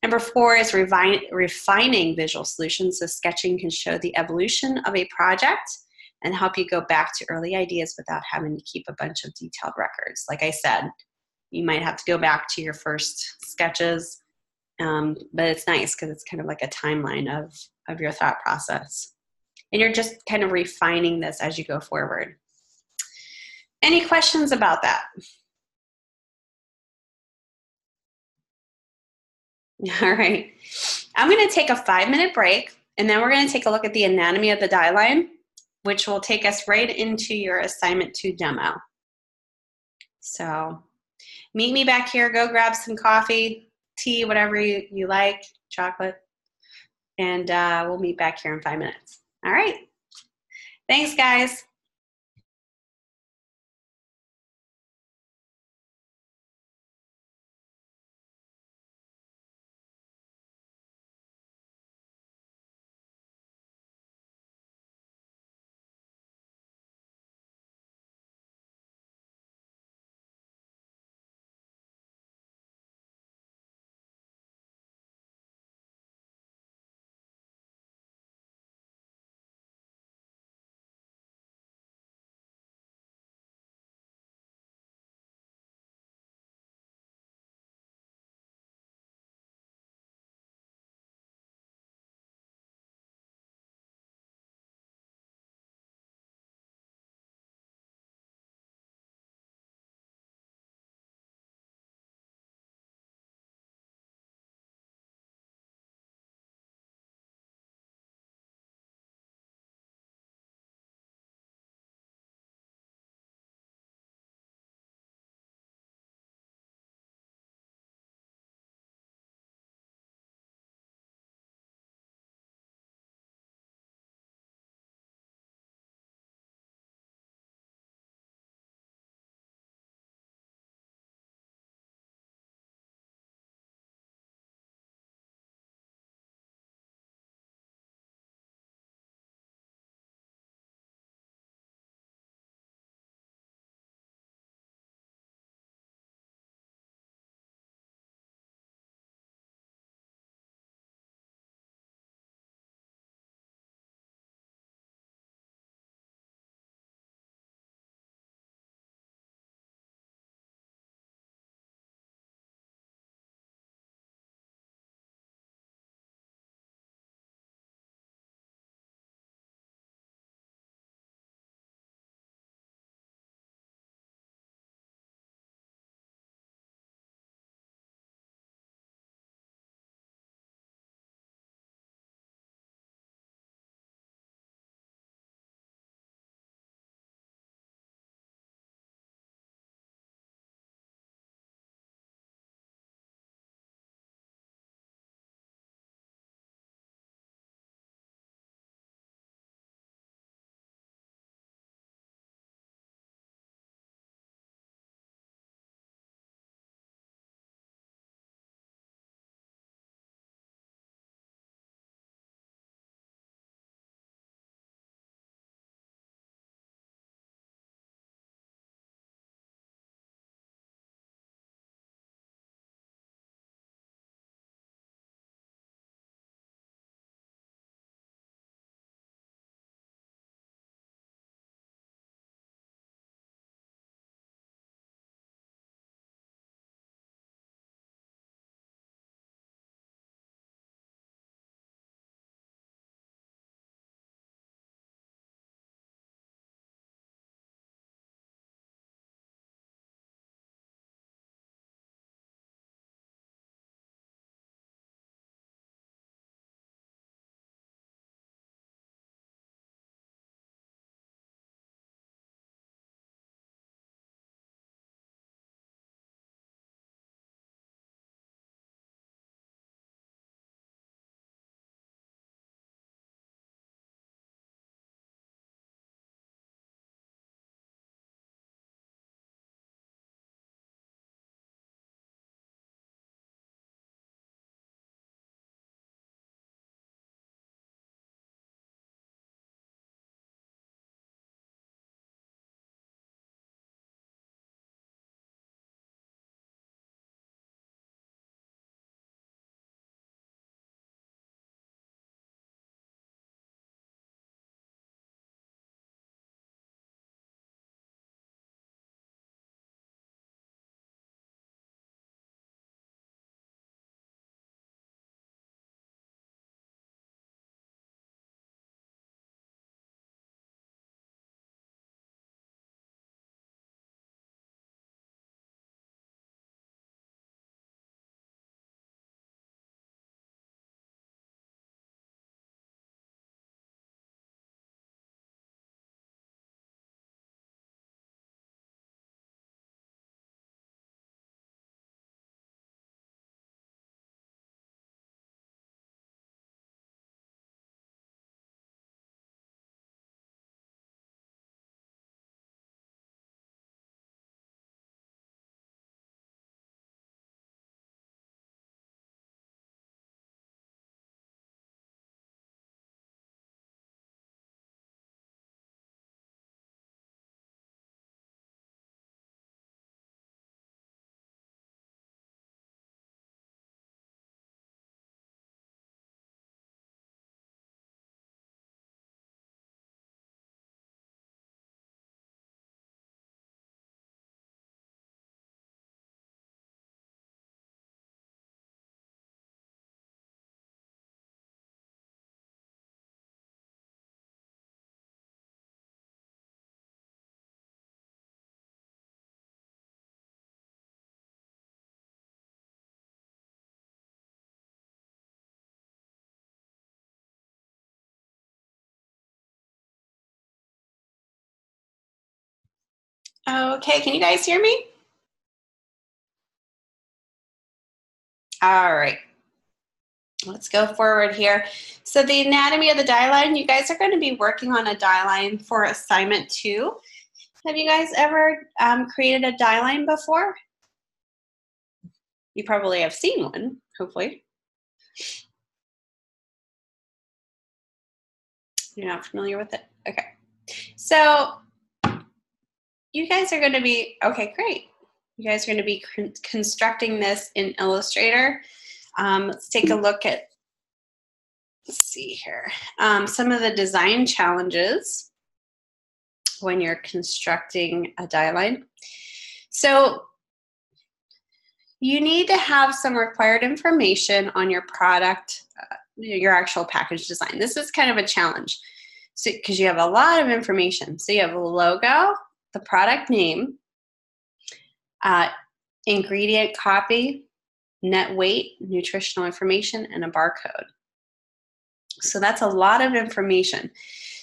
Number 4 is refining visual solutions. So sketching can show the evolution of a project and help you go back to early ideas without having to keep a bunch of detailed records. Like I said, you might have to go back to your first sketches, but it's nice because it's kind of like a timeline of your thought process. And you're just kind of refining this as you go forward. Any questions about that? All right. I'm going to take a 5-minute break, and then we're going to take a look at the anatomy of the die line, which will take us right into your assignment 2 demo. So meet me back here. Go grab some coffee, tea, whatever you like, chocolate, and we'll meet back here in 5 minutes. All right. Thanks, guys. Okay, can you guys hear me? All right, let's go forward here. So the anatomy of the die line, you guys are going to be working on a die line for assignment 2. Have you guys ever created a die line before? You probably have seen one, hopefully. You're not familiar with it? Okay. So you guys are going to be, okay, great. You guys are going to be constructing this in Illustrator. Let's take a look at, let's see here, some of the design challenges when you're constructing a die line. So you need to have some required information on your product, your actual package design. This is kind of a challenge because you have a lot of information. So you have a logo, the product name, ingredient copy, net weight, nutritional information, and a barcode. So that's a lot of information.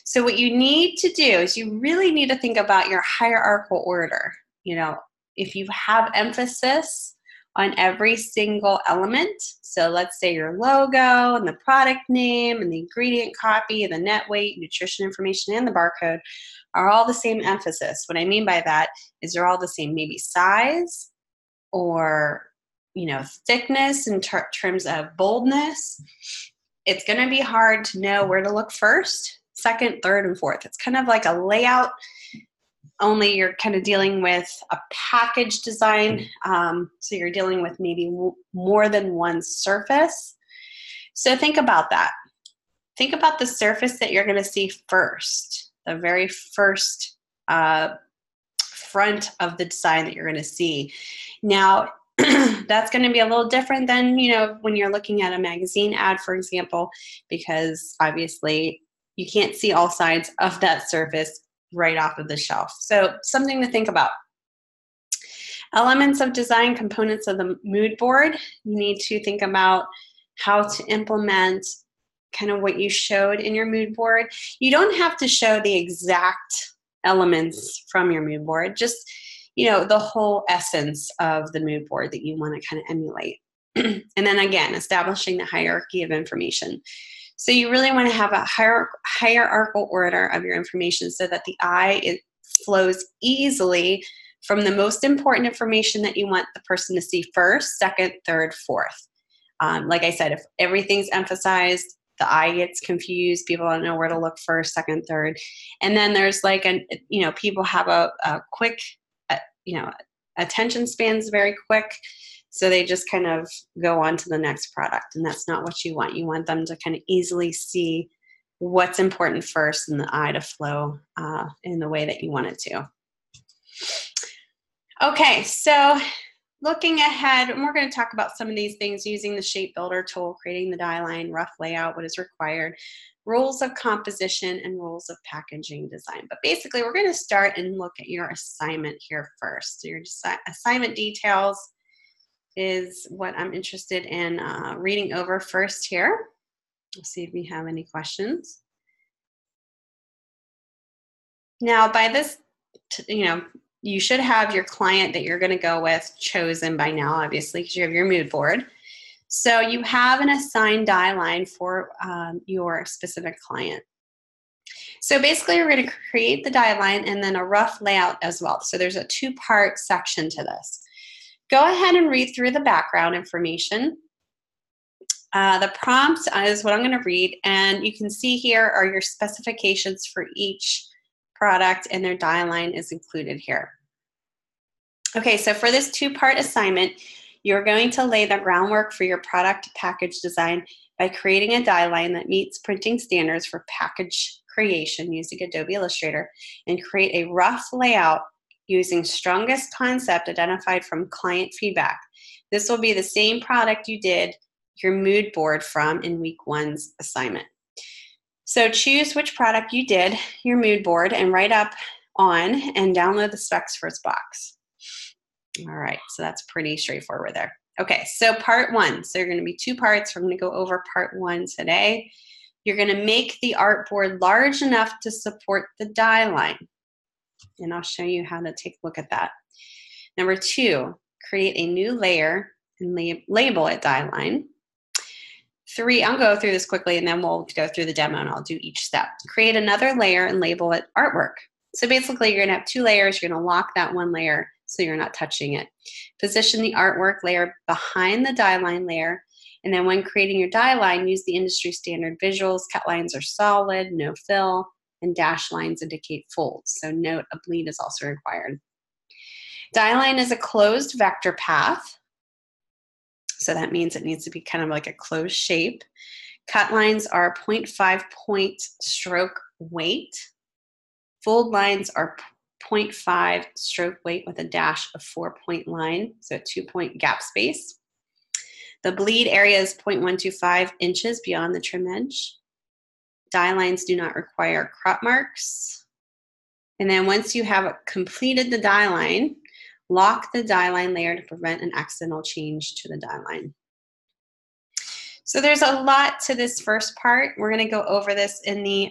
So what you need to do is you really need to think about your hierarchical order. You know, if you have emphasis on every single element, so let's say your logo and the product name and the ingredient copy, the net weight, nutrition information, and the barcode are all the same emphasis. What I mean by that is they're all the same, maybe size or, you know, thickness in terms of boldness. It's going to be hard to know where to look first, second, third, and fourth. It's kind of like a layout, only you're kind of dealing with a package design. So you're dealing with maybe more than one surface. So think about that. Think about the surface that you're going to see first, the very first front of the design that you're going to see. Now, that's going to be a little different than, you know, when you're looking at a magazine ad, for example, because obviously you can't see all sides of that surface right off of the shelf. So something to think about. Elements of design, components of the mood board. You need to think about how to implement kind of what you showed in your mood board. You don't have to show the exact elements from your mood board, just, you know, the whole essence of the mood board that you want to kind of emulate. And then again, establishing the hierarchy of information. So you really want to have a hierarchical order of your information so that the eye flows easily from the most important information that you want the person to see first, second, third, fourth. Like I said, if everything's emphasized, the eye gets confused. People don't know where to look first, second, third. And then there's like, people have a quick, attention spans very quick. So they just kind of go on to the next product. And that's not what you want. You want them to kind of easily see what's important first and the eye to flow in the way that you want it to. Okay, so looking ahead, and we're going to talk about some of these things using the shape builder tool, creating the die line, rough layout, what is required, rules of composition, and rules of packaging design. But basically, we're going to start and look at your assignment here first. So your assignment details is what I'm interested in reading over first here. We'll see if we have any questions. Now, by this, you should have your client that you're going to go with chosen by now, obviously, because you have your mood board. So you have an assigned die line for your specific client. So basically, we're going to create the die line and then a rough layout as well. So there's a two-part section to this. Go ahead and read through the background information. The prompts is what I'm going to read, and you can see here are your specifications for each product, and their die line is included here. Okay, so for this two-part assignment, you're going to lay the groundwork for your product package design by creating a die line that meets printing standards for package creation using Adobe Illustrator, and create a rough layout using strongest concept identified from client feedback. This will be the same product you did your mood board from in week 1's assignment. So choose which product you did your mood board and write up on and download the specs for its box. All right, so that's pretty straightforward there. Okay, so part 1. So you're going to be 2 parts. We're going to go over part 1 today. You're going to make the artboard large enough to support the die line. And I'll show you how to take a look at that. Number 2, create a new layer and label it die line. 3, I'll go through this quickly and then we'll go through the demo and I'll do each step. Create another layer and label it artwork. So basically you're gonna have 2 layers, you're gonna lock that one layer so you're not touching it. Position the artwork layer behind the die line layer, and then when creating your die line, use the industry standard visuals. Cut lines are solid, no fill, and dash lines indicate folds. So note a bleed is also required. Die line is a closed vector path. So that means it needs to be kind of like a closed shape. Cut lines are 0.5 point stroke weight. Fold lines are 0.5 stroke weight with a dash of 4-point line, so a 2-point gap space. The bleed area is 0.125 inches beyond the trim edge. Die lines do not require crop marks. And then once you have completed the die line, lock the die line layer to prevent an accidental change to the die line. So there's a lot to this first part. We're going to go over this in the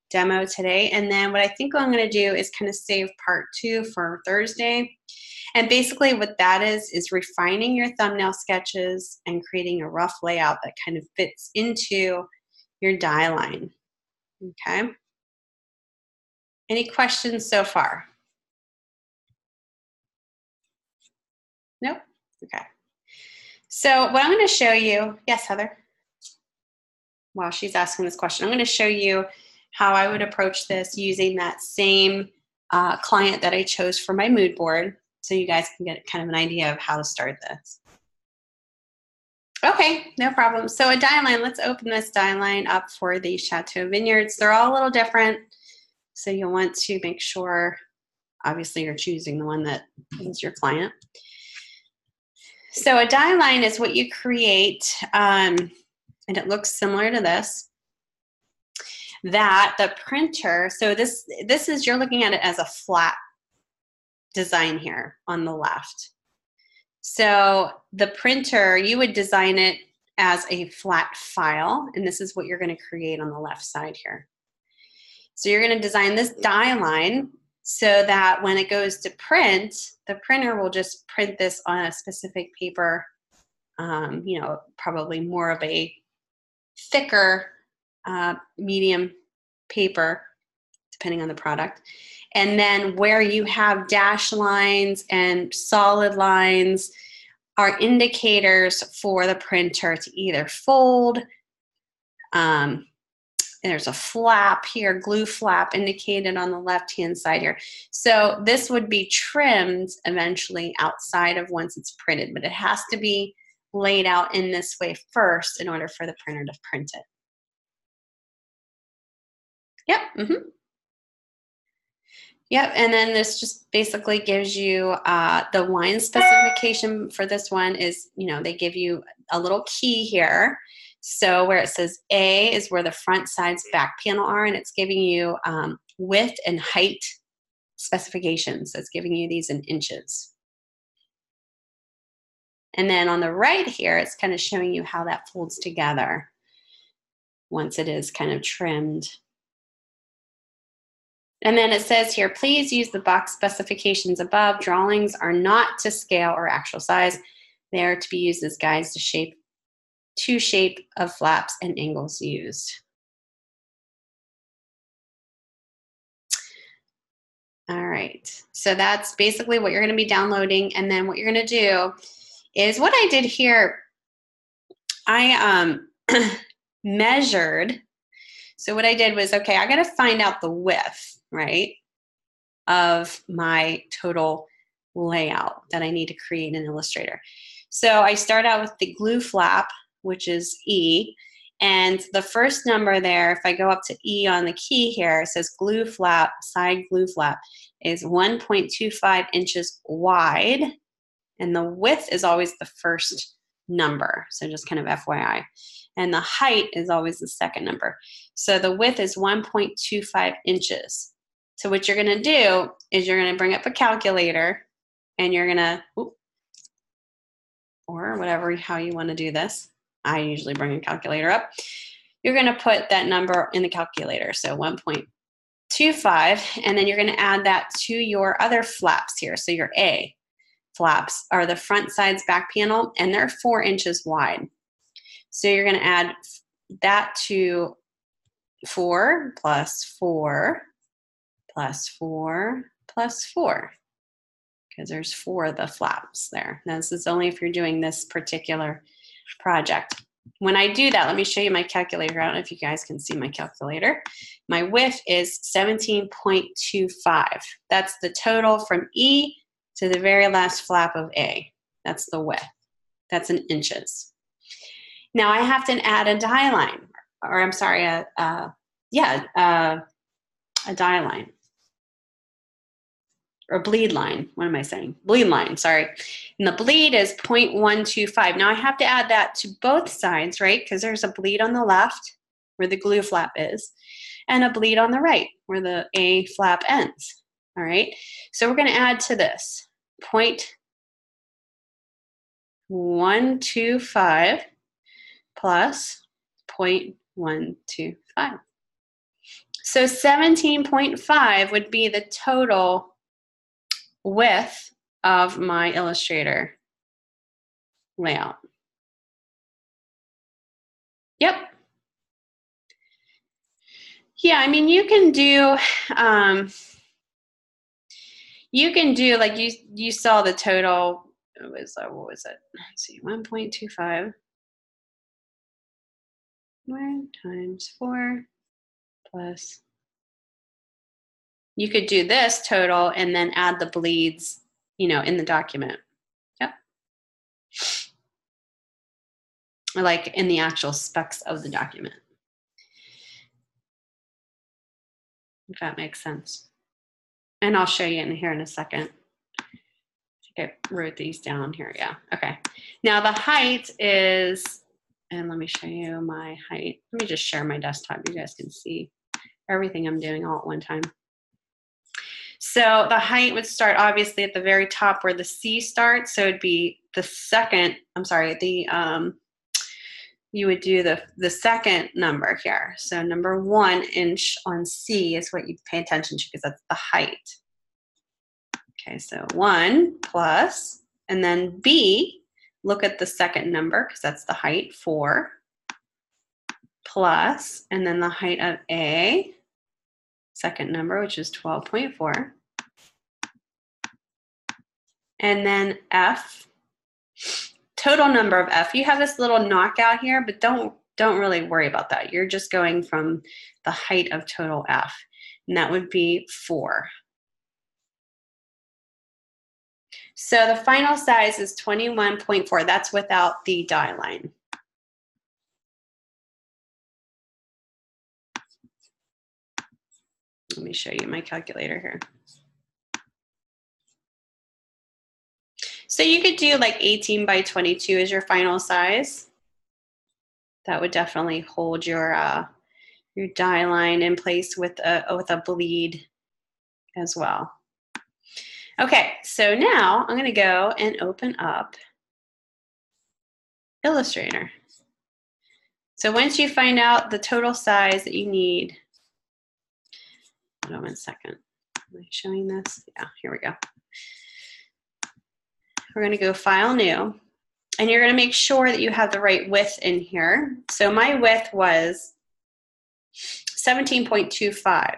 demo today, and then what I think I'm going to do is kind of save part 2 for Thursday. And basically what that is refining your thumbnail sketches and creating a rough layout that kind of fits into your die line. Okay. Any questions so far? Nope. Okay. So what I'm going to show you, yes, Heather? While she's asking this question, I'm going to show you how I would approach this using that same client that I chose for my mood board, so you guys can get kind of an idea of how to start this. Okay, no problem. So a die line, let's open this die line up for the Chateau Vineyards. They're all a little different, so you'll want to make sure, obviously, you're choosing the one that is your client. So a die line is what you create, and it looks similar to this. That the printer, so this is, you're looking at it as a flat design here on the left. So the printer, you would design it as a flat file, and this is what you're going to create on the left side here. So you're going to design this die line so that when it goes to print, the printer will just print this on a specific paper, you know, probably more of a thicker medium paper, depending on the product. And then where you have dash lines and solid lines are indicators for the printer to either fold. There's a flap here, glue flap indicated on the left-hand side here. So this would be trimmed eventually outside of once it's printed, but it has to be laid out in this way first in order for the printer to print it. Yep. Mm-hmm. Yep, and then this just basically gives you the wine specification for this one is, you know, they give you a little key here. So where it says A is where the front, sides, back panel are, and it's giving you width and height specifications. So it's giving you these in inches. And then on the right here, it's kind of showing you how that folds together once it is kind of trimmed. And then it says here, please use the box specifications above. Drawings are not to scale or actual size. They are to be used as guides to shape of flaps and angles used. All right, so that's basically what you're going to be downloading. And then what you're going to do is what I did here, I measured. So what I did was, okay, I got to find out the width, right, of my total layout that I need to create in Illustrator. So I start out with the glue flap, which is E, and the first number there, if I go up to E on the key here, it says glue flap, side glue flap, is 1.25 inches wide, and the width is always the first number, so just kind of FYI. And the height is always the second number. So the width is 1.25 inches. So what you're gonna do is you're gonna bring up a calculator and you're gonna, or whatever, how you wanna do this. I usually bring a calculator up. You're gonna put that number in the calculator. So 1.25 0.25, and then you're going to add that to your other flaps here. So your A flaps are the front sides back panel, and they're 4 inches wide. So you're going to add that to 4 plus 4 plus 4 plus 4, because there's 4 of the flaps there. Now, this is only if you're doing this particular project. When I do that, let me show you my calculator. I don't know if you guys can see my calculator. My width is 17.25. That's the total from E to the very last flap of A. That's the width. That's in inches. Now I have to add a die line, or I'm sorry, a die line. Or bleed line, what am I saying? Bleed line, sorry. And the bleed is 0.125. Now I have to add that to both sides, right? Because there's a bleed on the left where the glue flap is, and a bleed on the right where the A flap ends, all right? So we're gonna add to this 0.125 plus 0.125. So 17.5 would be the total width of my Illustrator layout. Yep. Yeah, I mean, you can do like you saw the total. It was what was it? Let's see, 1.25. 1 times 4 plus. You could do this total and then add the bleeds, you know, in the document. Yep. Like in the actual specs of the document. If that makes sense. And I'll show you in here in a second. I think I wrote these down here. Yeah. Okay. Now the height is, and let me show you my height. Let me just share my desktop. You guys can see everything I'm doing all at one time. So the height would start obviously at the very top where the C starts. So it'd be the second, I'm sorry, you would do the second number here. So number 1 inch on C is what you pay attention to because that's the height. Okay, so 1 plus, and then B, look at the second number because that's the height, 4, plus, and then the height of A, second number, which is 12.4. And then F, total number of F. You have this little knockout here, but don't really worry about that. You're just going from the height of total F, and that would be 4. So the final size is 21.4. That's without the die line. Let me show you my calculator here. So you could do like 18 by 22 as your final size. That would definitely hold your die line in place with a bleed as well. Okay, so now I'm going to go and open up Illustrator. So once you find out the total size that you need, hold on 1 second. Am I showing this? Yeah, here we go. We're going to go File, New, and you're going to make sure that you have the right width in here. So my width was 17.25.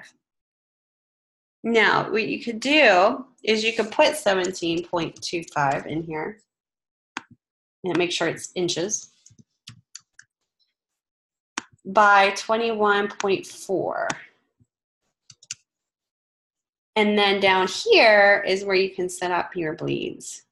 Now, what you could do is you could put 17.25 in here and make sure it's inches by 21.4. And then down here is where you can set up your bleeds.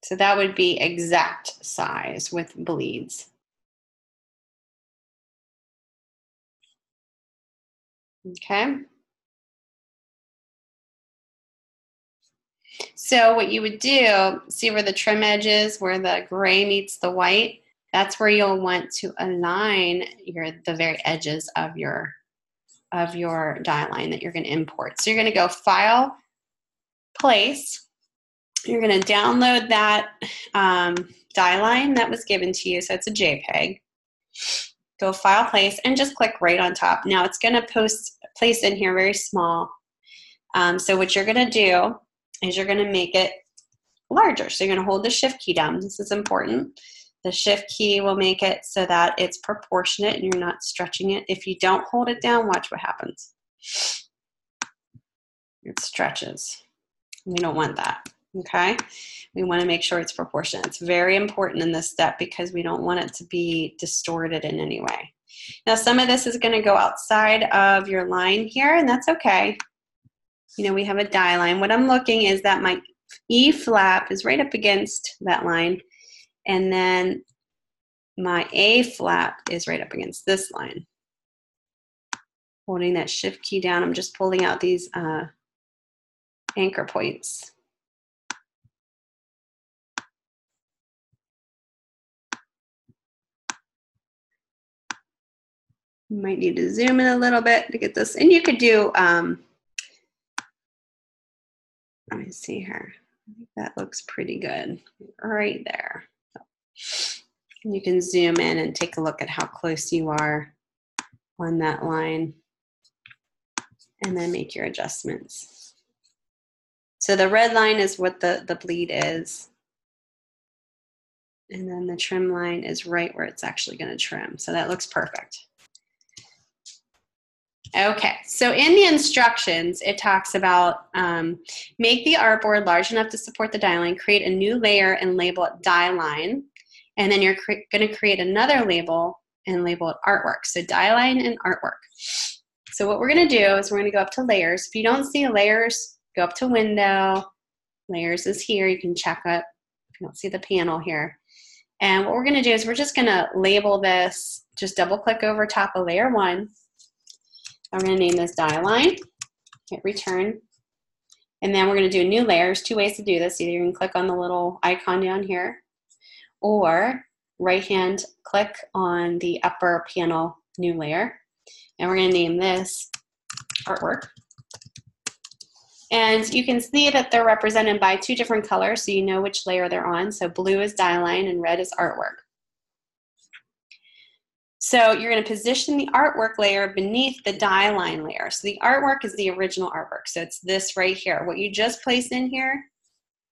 So that would be exact size with bleeds. Okay. So what you would do, see where the trim edge is, where the gray meets the white? That's where you'll want to align the very edges of your die line that you're going to import. So you're going to go File, Place, You're going to download that die line that was given to you. So it's a JPEG. Go File, Place, and just click right on top. Now it's going to place in here very small. So what you're going to do is you're going to make it larger. So you're going to hold the Shift key down. This is important. The Shift key will make it so that it's proportionate and you're not stretching it. If you don't hold it down, watch what happens. It stretches. We don't want that, okay? We want to make sure it's proportionate. It's very important in this step because we don't want it to be distorted in any way. Now, some of this is going to go outside of your line here, and that's okay. You know, we have a die line. What I'm looking is that my E flap is right up against that line, and then my A flap is right up against this line. Holding that Shift key down, I'm just pulling out these anchor points. You might need to zoom in a little bit to get this, and you could do, let me see here. I think that looks pretty good right there. And you can zoom in and take a look at how close you are on that line and then make your adjustments. So the red line is what the bleed is. And then the trim line is right where it's actually going to trim. So that looks perfect. Okay, so in the instructions, it talks about make the artboard large enough to support the die line, create a new layer and label it die line, and then you're going to create another label and label it artwork. So die line and artwork. So what we're going to do is we're going to go up to layers. If you don't see layers, go up to window. Layers is here. You can check it if you don't see the panel here. And what we're going to do is we're just going to label this, just double click over top of layer 1. I'm going to name this die line, hit return, and then we're going to do a new layer. There's 2 ways to do this. Either you can click on the little icon down here, or right-hand click on the upper panel, new layer, and we're going to name this artwork. And you can see that they're represented by 2 different colors, so you know which layer they're on. So blue is die line and red is artwork. So you're going to position the artwork layer beneath the die line layer. So the artwork is the original artwork. So it's this right here. What you just placed in here,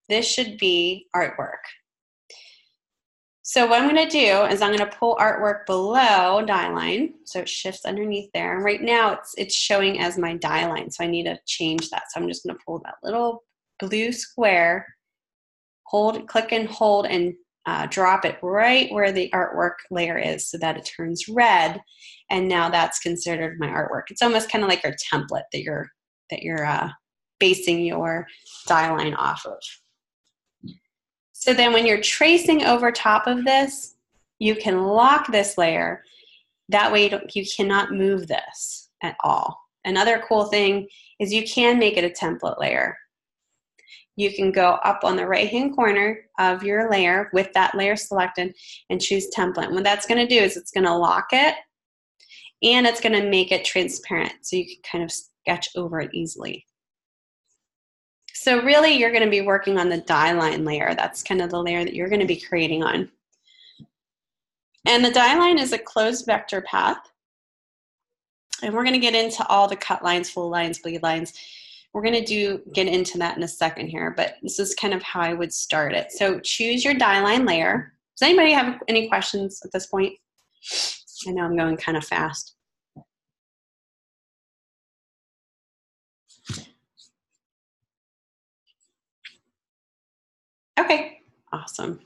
this should be artwork. So what I'm going to do is I'm going to pull artwork below die line. So it shifts underneath there. And right now it's showing as my die line. So I need to change that. So I'm just going to pull that little blue square, hold, click and hold, and drop it right where the artwork layer is so that it turns red, and now that's considered my artwork. It's almost kind of like your template that you're basing your die line off of. So then when you're tracing over top of this, you can lock this layer. That way you cannot move this at all. Another cool thing is you can make it a template layer. You can go up on the right-hand corner of your layer with that layer selected and choose template. And what that's going to do is it's going to lock it, and it's going to make it transparent so you can kind of sketch over it easily. So really you're going to be working on the die line layer. That's kind of the layer that you're going to be creating on. And the die line is a closed vector path. And we're going to get into all the cut lines, full lines, bleed lines. We're going to get into that in a second here, but this is kind of how I would start it. So choose your die line layer. Does anybody have any questions at this point? I know I'm going kind of fast. Okay, awesome.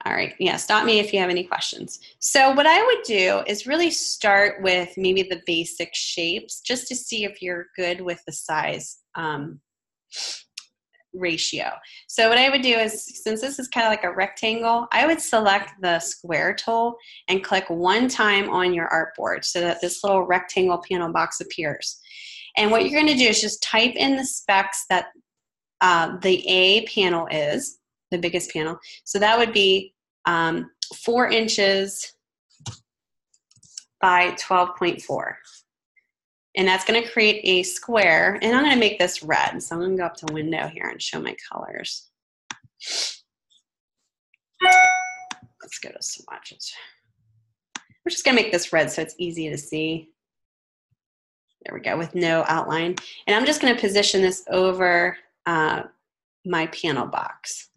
All right, yeah, stop me if you have any questions. So what I would do is really start with maybe the basic shapes just to see if you're good with the size ratio. So what I would do is, since this is kind of like a rectangle, I would select the square tool and click 1 time on your artboard so that this little rectangle panel box appears. And what you're going to do is just type in the specs that the A panel is, the biggest panel. So that would be 4 inches by 12.4. And that's going to create a square. And I'm going to make this red. So I'm going to go up to window here and show my colors. Let's go to swatches. We're just going to make this red so it's easy to see. There we go, with no outline. And I'm just going to position this over my panel box.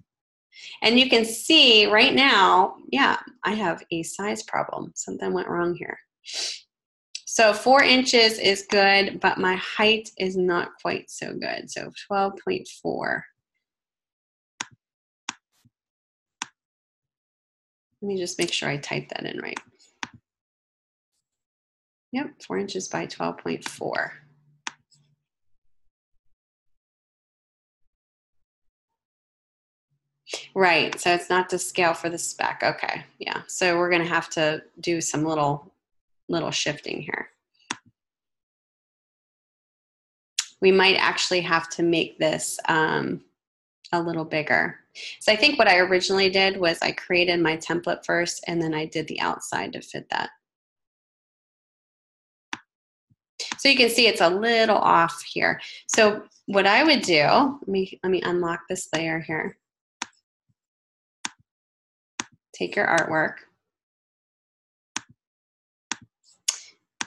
And you can see right now, yeah, I have a size problem. Something went wrong here. So 4 inches is good, but my height is not quite so good. So 12.4. Let me just make sure I type that in right. Yep, 4 inches by 12.4. Right, so it's not to scale for the spec. Okay, yeah. So we're gonna have to do some little shifting here. We might actually have to make this a little bigger. So I think what I originally did was I created my template first and then I did the outside to fit that. So you can see it's a little off here. So what I would do, let me unlock this layer here. Take your artwork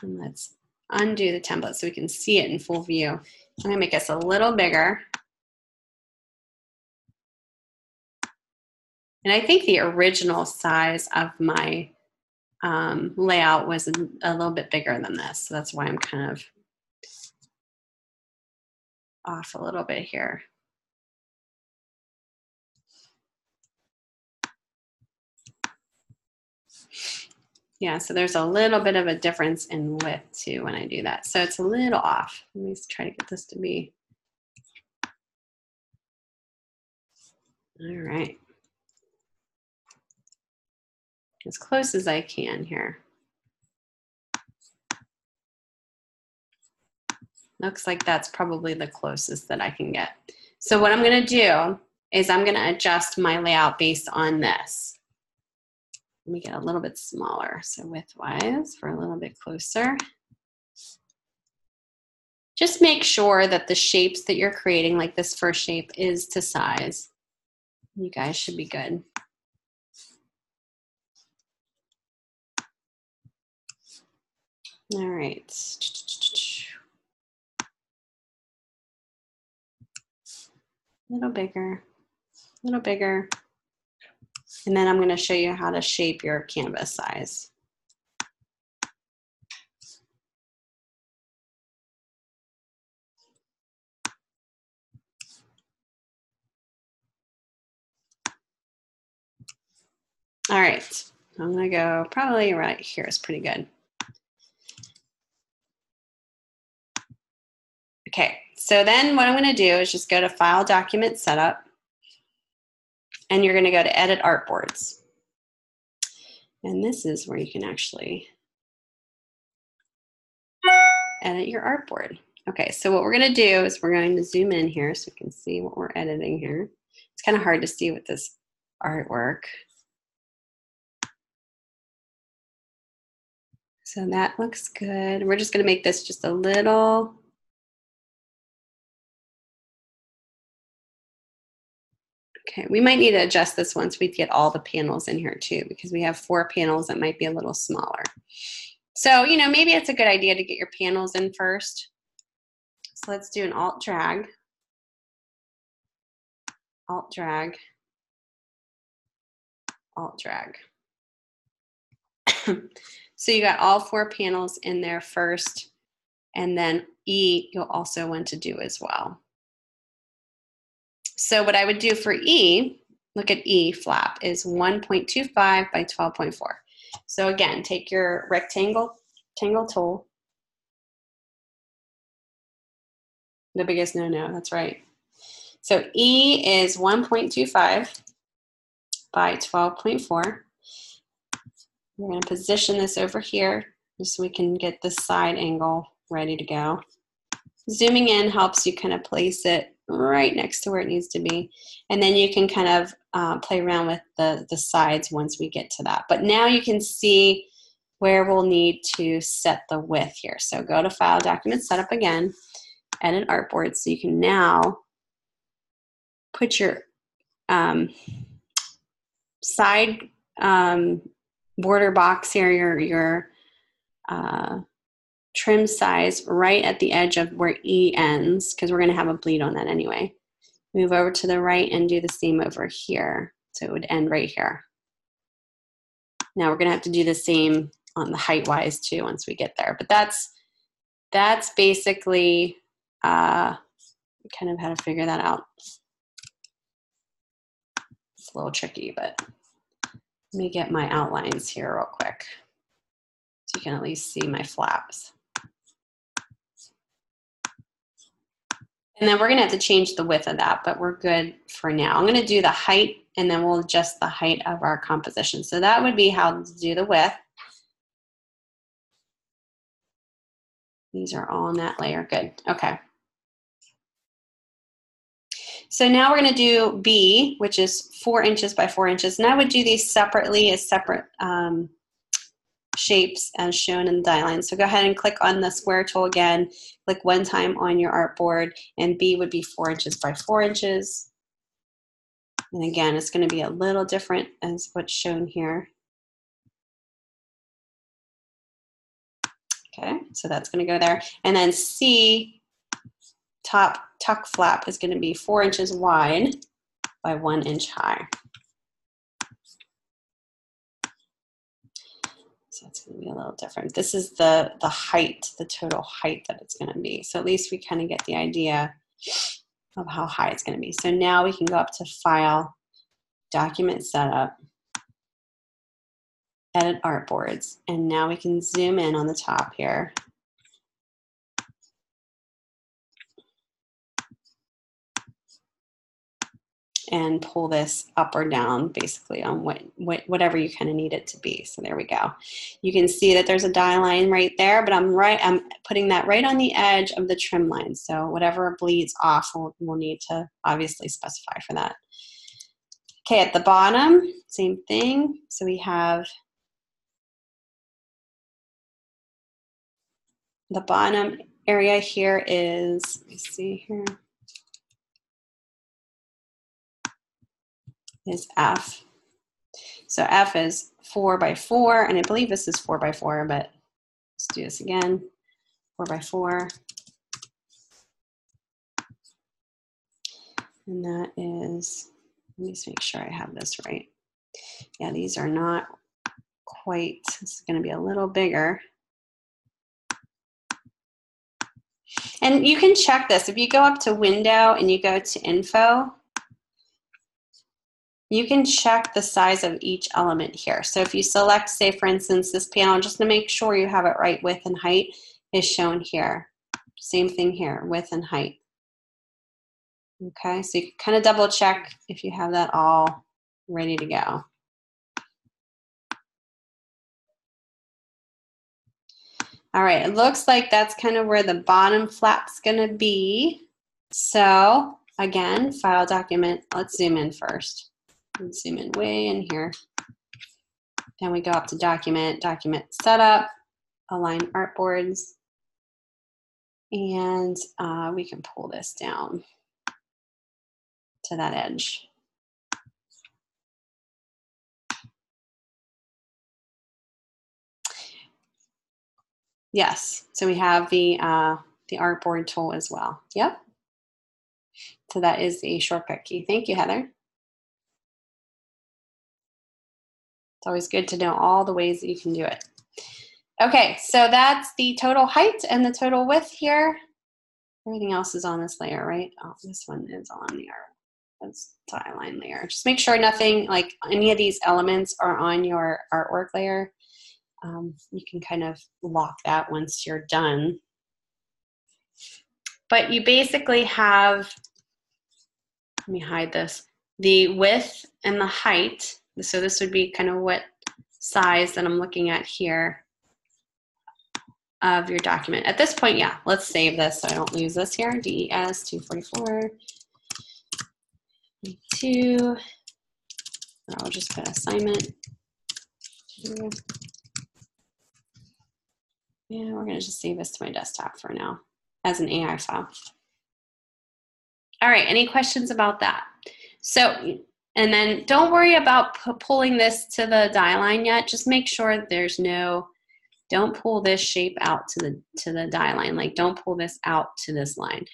and let's undo the template so we can see it in full view. I'm gonna make this a little bigger. And I think the original size of my layout was a little bit bigger than this. So that's why I'm kind of off a little bit here. Yeah, so there's a little bit of a difference in width too when I do that. So it's a little off. Let me try to get this to be. All right. As close as I can here. Looks like that's probably the closest that I can get. So what I'm gonna do is I'm gonna adjust my layout based on this. Let me get a little bit smaller. So width-wise, for a little bit closer. Just make sure that the shapes that you're creating, like this first shape, is to size. You guys should be good. All right. A little bigger, a little bigger. And then I'm going to show you how to shape your canvas size. All right, I'm going to go probably right here is pretty good. Okay, so then what I'm going to do is just go to File, Document, Setup, and you're going to go to Edit Artboards. And this is where you can actually edit your artboard. Okay, so what we're going to do is we're going to zoom in here so we can see what we're editing here. It's kind of hard to see with this artwork. So that looks good. We're just going to make this just a little. Okay, we might need to adjust this once we get all the panels in here too, because we have 4 panels that might be a little smaller. So, you know, maybe it's a good idea to get your panels in first. So let's do an Alt drag, Alt drag, Alt drag. So you got all 4 panels in there first, and then E you'll also want to do as well. So what I would do for E, look at E flap, is 1.25 by 12.4. So again, take your rectangle tool. The biggest no-no, that's right. So E is 1.25 by 12.4. We're going to position this over here just so we can get the side angle ready to go. Zooming in helps you kind of place it right next to where it needs to be. And then you can kind of play around with the sides once we get to that. But now you can see where we'll need to set the width here. So go to File, Document Setup again, Edit Artboard, so you can now put your side border box here, your trim size right at the edge of where E ends, because we're going to have a bleed on that anyway. Move over to the right and do the same over here. So it would end right here. Now we're going to have to do the same on the height-wise too once we get there. But that's basically kind of how to figure that out. It's a little tricky, but let me get my outlines here real quick so you can at least see my flaps. And then we're going to have to change the width of that, but we're good for now. I'm going to do the height, and then we'll adjust the height of our composition. So that would be how to do the width. These are all in that layer. Good. Okay. So now we're going to do B, which is 4 inches by 4 inches. And I would do these separately as separate shapes as shown in the die line. So go ahead and click on the square tool again. Click one time on your artboard, and B would be 4 inches by 4 inches. And again, it's going to be a little different as what's shown here. Okay, so that's going to go there. And then C, top tuck flap, is going to be 4 inches wide by 1 inch high. So it's going to be a little different. This is the height, the total height that it's going to be. So at least we kind of get the idea of how high it's going to be. So now we can go up to File, Document Setup, Edit Artboards, and now we can zoom in on the top here. And pull this up or down basically on whatever you kind of need it to be. So there we go. You can see that there's a die line right there, but I'm putting that right on the edge of the trim line. So whatever bleeds off, we'll need to obviously specify for that. Okay, at the bottom, same thing. So we have the bottom area here is, let me see here, is F. So F is 4 by 4, and I believe this is 4 by 4, but let's do this again. 4 by 4. And that is, let me just make sure I have this right. Yeah, these are not quite, this is going to be a little bigger. And you can check this. If you go up to Window and you go to Info, you can check the size of each element here. So if you select, say, for instance, this panel, just to make sure you have it right, width and height is shown here. Same thing here, width and height. Okay, so you can kind of double check if you have that all ready to go. All right, it looks like that's kind of where the bottom flap's gonna be. So again, File, Document, let's zoom in first. Let's zoom in way in here. Then we go up to Document, Document Setup, Align Artboards, and we can pull this down to that edge. Yes, so we have the artboard tool as well. Yep. So that is a shortcut key. Thank you, Heather. It's always good to know all the ways that you can do it. Okay, so that's the total height and the total width here. Everything else is on this layer, right? Oh, this one is on the that's die line layer. Just make sure nothing, like any of these elements are on your artwork layer. You can kind of lock that once you're done. But you basically have, let me hide this, the width and the height. So this would be kind of what size that I'm looking at here of your document. At this point, yeah, let's save this so I don't lose this here. DES244 Week2. I'll just put assignment 2. Yeah, we're gonna just save this to my desktop for now as an AI file. All right, any questions about that? So, and then don't worry about pulling this to the die line yet. Just make sure there's no, don't pull this shape out to the die line. Like don't pull this out to this line.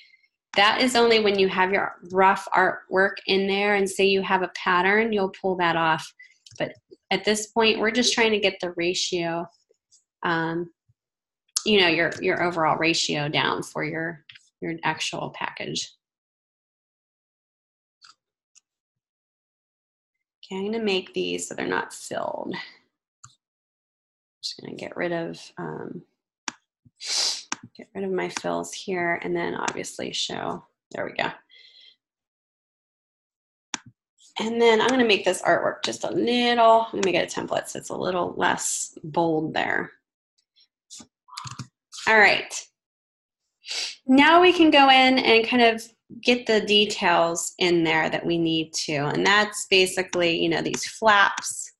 That is only when you have your rough artwork in there and say you have a pattern, you'll pull that off. But at this point, we're just trying to get the ratio, you know, your overall ratio down for your actual package. Okay, I'm gonna make these so they're not filled. Just gonna get rid of my fills here, and then obviously show. There we go. And then I'm gonna make this artwork just a little. I'm gonna make it a template so it's a little less bold there. All right. Now we can go in and kind of get the details in there that we need to, and that's basically, you know, these flaps.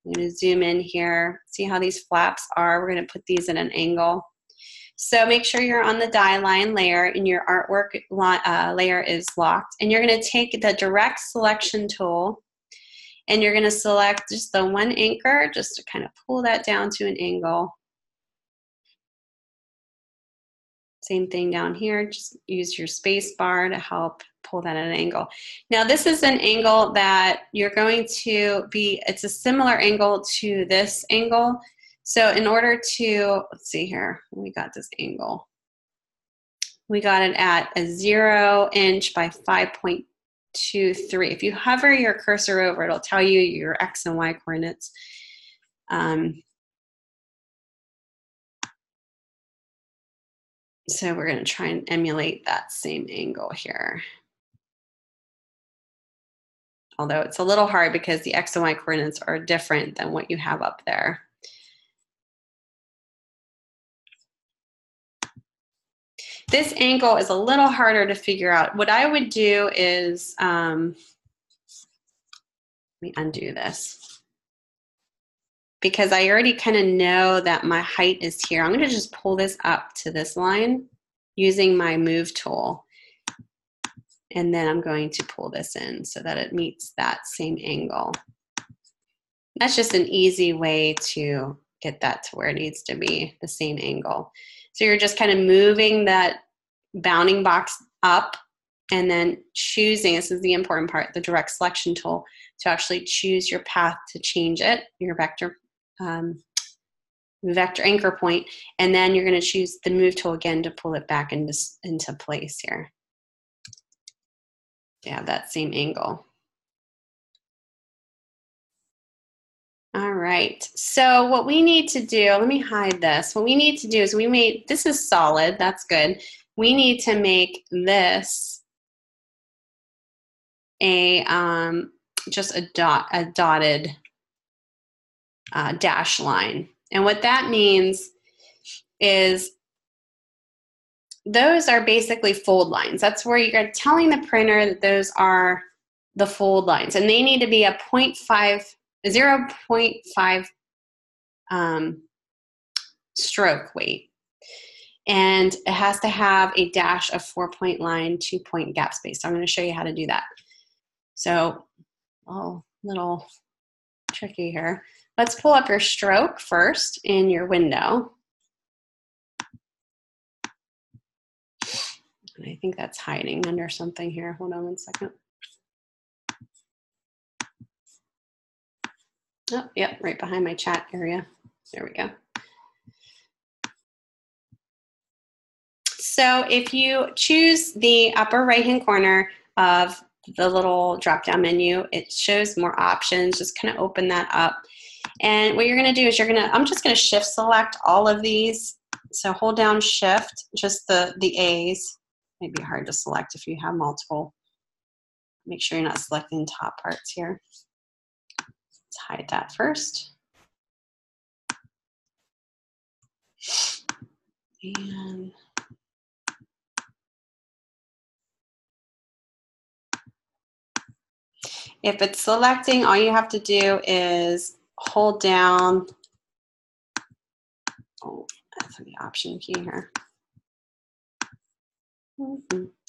I'm going to zoom in here, see how these flaps are. We're going to put these at an angle. So make sure you're on the die line layer and your artwork layer is locked. And you're going to take the direct selection tool and you're going to select just the one anchor just to kind of pull that down to an angle. Same thing down here, just use your space bar to help pull that at an angle. Now this is an angle that you're going to be, it's a similar angle to this angle. So in order to, let's see here, we got this angle. We got it at a 0 inch by 5.23. If you hover your cursor over, it'll tell you your X and Y coordinates. So we're going to try and emulate that same angle here. Although it's a little hard because the X and Y coordinates are different than what you have up there. This angle is a little harder to figure out. What I would do is, let me undo this. Because I already kind of know that my height is here. I'm going to just pull this up to this line using my move tool. And then I'm going to pull this in so that it meets that same angle. That's just an easy way to get that to where it needs to be, the same angle. So you're just kind of moving that bounding box up and then choosing, this is the important part, the direct selection tool, to actually choose your path to change it, your vector anchor point, and then you're going to choose the move tool again to pull it back into place here. To have that same angle. All right, so what we need to do, let me hide this. What we need to do is this is solid, that's good. We need to make this just a dotted dash line. And what that means is those are basically fold lines. That's where you're telling the printer that those are the fold lines, and they need to be a 0.5 stroke weight. And it has to have a dash of 4-point line, 2-point gap space. So I'm going to show you how to do that. So, oh, little tricky here. Let's pull up your stroke first in your window. And I think that's hiding under something here. Hold on one second. Oh, yep, right behind my chat area. There we go. So if you choose the upper right-hand corner of the little drop-down menu, it shows more options. Just kind of open that up. And what you're going to do is I'm just going to shift select all of these. So hold down shift, just the A's. Might be hard to select if you have multiple. Make sure you're not selecting top parts here. Let's hide that first. And if it's selecting, all you have to do is hold down for the option key here.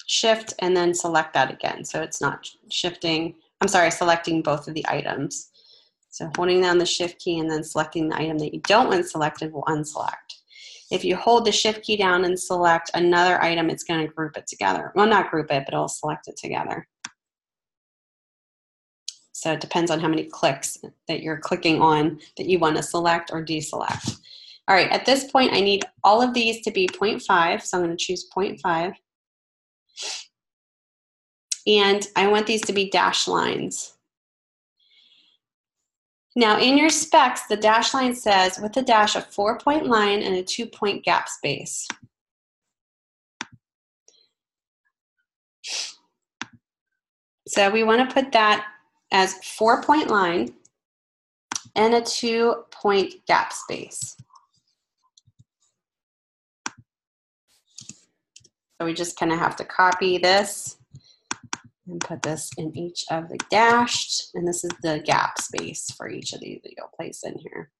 Shift and then select that again. So it's not shifting, I'm sorry, selecting both of the items. So holding down the shift key and then selecting the item that you don't want selected will unselect. If you hold the shift key down and select another item, it's going to group it together. Well, not group it, but it'll select it together. So it depends on how many clicks that you're clicking on that you want to select or deselect. All right, at this point, I need all of these to be 0.5, so I'm going to choose 0.5. And I want these to be dashed lines. Now in your specs, the dash line says with a dash, a 4-point line and a 2-point gap space. So we want to put that as 4-point line and a 2-point gap space. So we just kind of have to copy this and put this in each of the dashed, and this is the gap space for each of these that you'll place in here.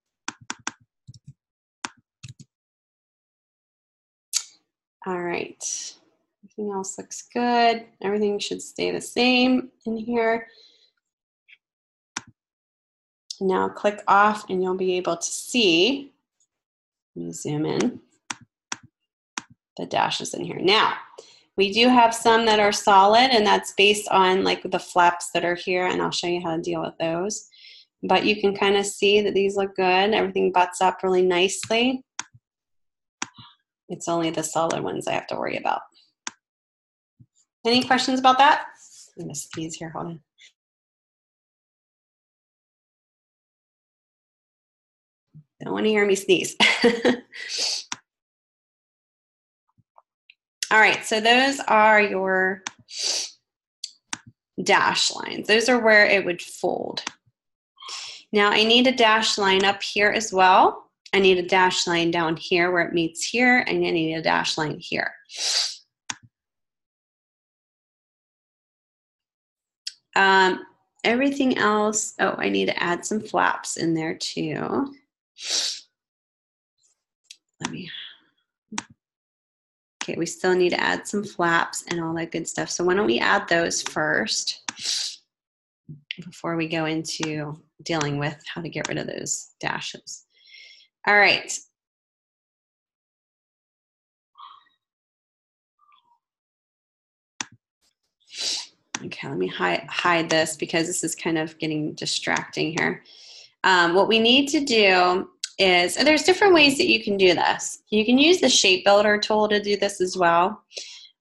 All right, everything else looks good. Everything should stay the same in here. Now click off and you'll be able to see, let me zoom in, the dashes in here. Now, we do have some that are solid, and that's based on like the flaps that are here, and I'll show you how to deal with those. But you can kind of see that these look good. Everything butts up really nicely. It's only the solid ones I have to worry about. Any questions about that? I'm gonna sneeze here, hold on. Don't want to hear me sneeze. All right, so those are your dash lines. Those are where it would fold. Now I need a dash line up here as well. I need a dash line down here where it meets here, and I need a dash line here. Everything else, oh, I need to add some flaps in there too. Let me, okay, we still need to add some flaps and all that good stuff. So why don't we add those first before we go into dealing with how to get rid of those dashes. All right. Okay, let me hide this because this is kind of getting distracting here. What we need to do is, and there's different ways that you can do this. You can use the shape builder tool to do this as well,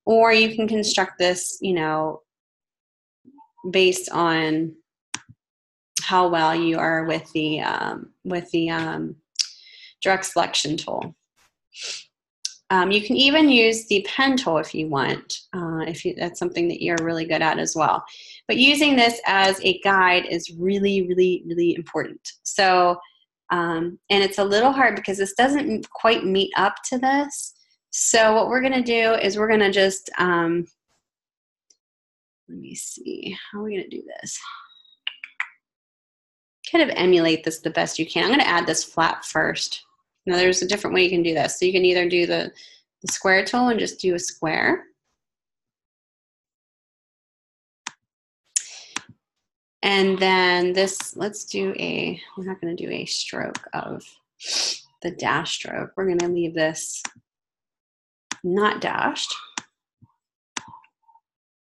or you can construct this, you know, based on how well you are with the direct selection tool. You can even use the pen tool if you want, that's something that you're really good at as well. But using this as a guide is really, really, really important. So, and it's a little hard because this doesn't quite meet up to this. So what we're gonna do is we're gonna just, let me see, how are we gonna do this? Kind of emulate this the best you can. I'm gonna add this flap first. Now there's a different way you can do this. So you can either do the square tool and just do a square. And then this, let's do a, we're not gonna do a stroke of the dash stroke. We're gonna leave this not dashed.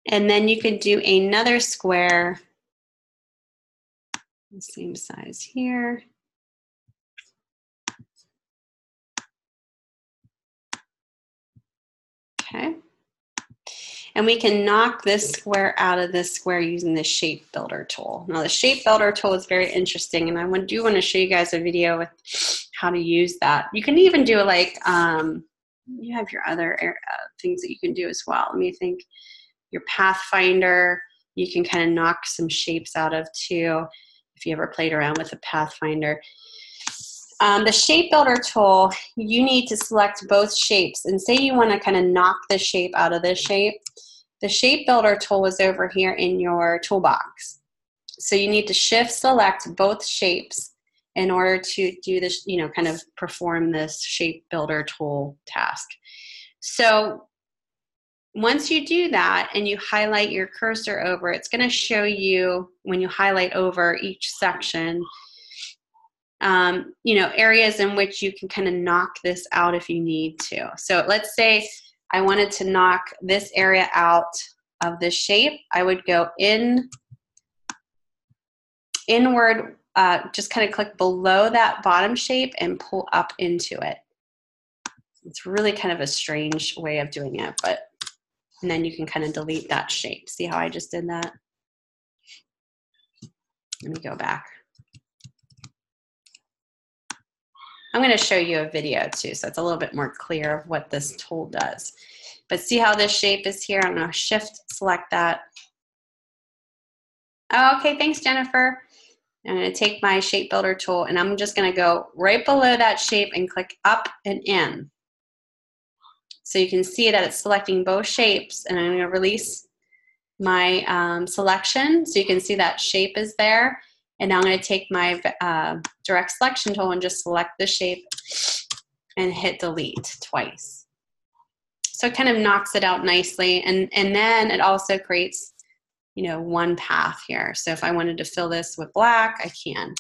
And then you could do another square, the same size here. Okay. And we can knock this square out of this square using the shape builder tool. Now the shape builder tool is very interesting, and I do want to show you guys a video with how to use that. You can even do like, you have your other things that you can do as well. Let me think, your Pathfinder, you can kind of knock some shapes out of too, if you ever played around with a Pathfinder. The shape builder tool, you need to select both shapes, and say you want to kind of knock the shape out of this shape. The shape builder tool is over here in your toolbox. So you need to shift select both shapes in order to do this, you know, kind of perform this shape builder tool task. So once you do that and you highlight your cursor over, it's going to show you, when you highlight over each section, you know, areas in which you can kind of knock this out if you need to. So let's say I wanted to knock this area out of this shape. I would go inward, just kind of click below that bottom shape and pull up into it. It's really kind of a strange way of doing it, but, and then you can kind of delete that shape. See how I just did that? Let me go back. I'm going to show you a video too, so it's a little bit more clear of what this tool does. But see how this shape is here? I'm going to shift select that. Oh, okay, thanks, Jennifer. I'm going to take my shape builder tool and I'm just going to go right below that shape and click up and in. So you can see that it's selecting both shapes, and I'm going to release my selection so you can see that shape is there. And now I'm going to take my direct selection tool and just select the shape and hit delete twice. So it kind of knocks it out nicely, and then it also creates, you know, one path here. So if I wanted to fill this with black, I can.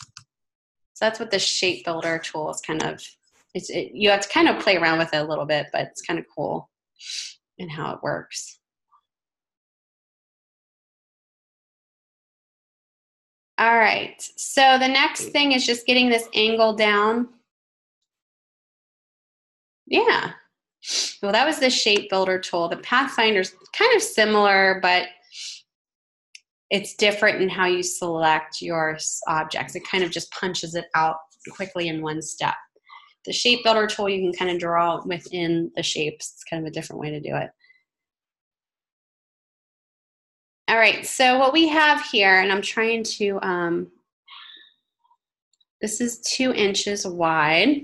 So that's what the shape builder tool is kind of, you have to kind of play around with it a little bit, but it's kind of cool in how it works. All right, so the next thing is just getting this angle down. Yeah, well, that was the shape builder tool. The Pathfinder's kind of similar, but it's different in how you select your objects. It kind of just punches it out quickly in one step. The shape builder tool, you can kind of draw within the shapes. It's kind of a different way to do it. All right, so what we have here, and I'm trying to, this is 2 inches wide.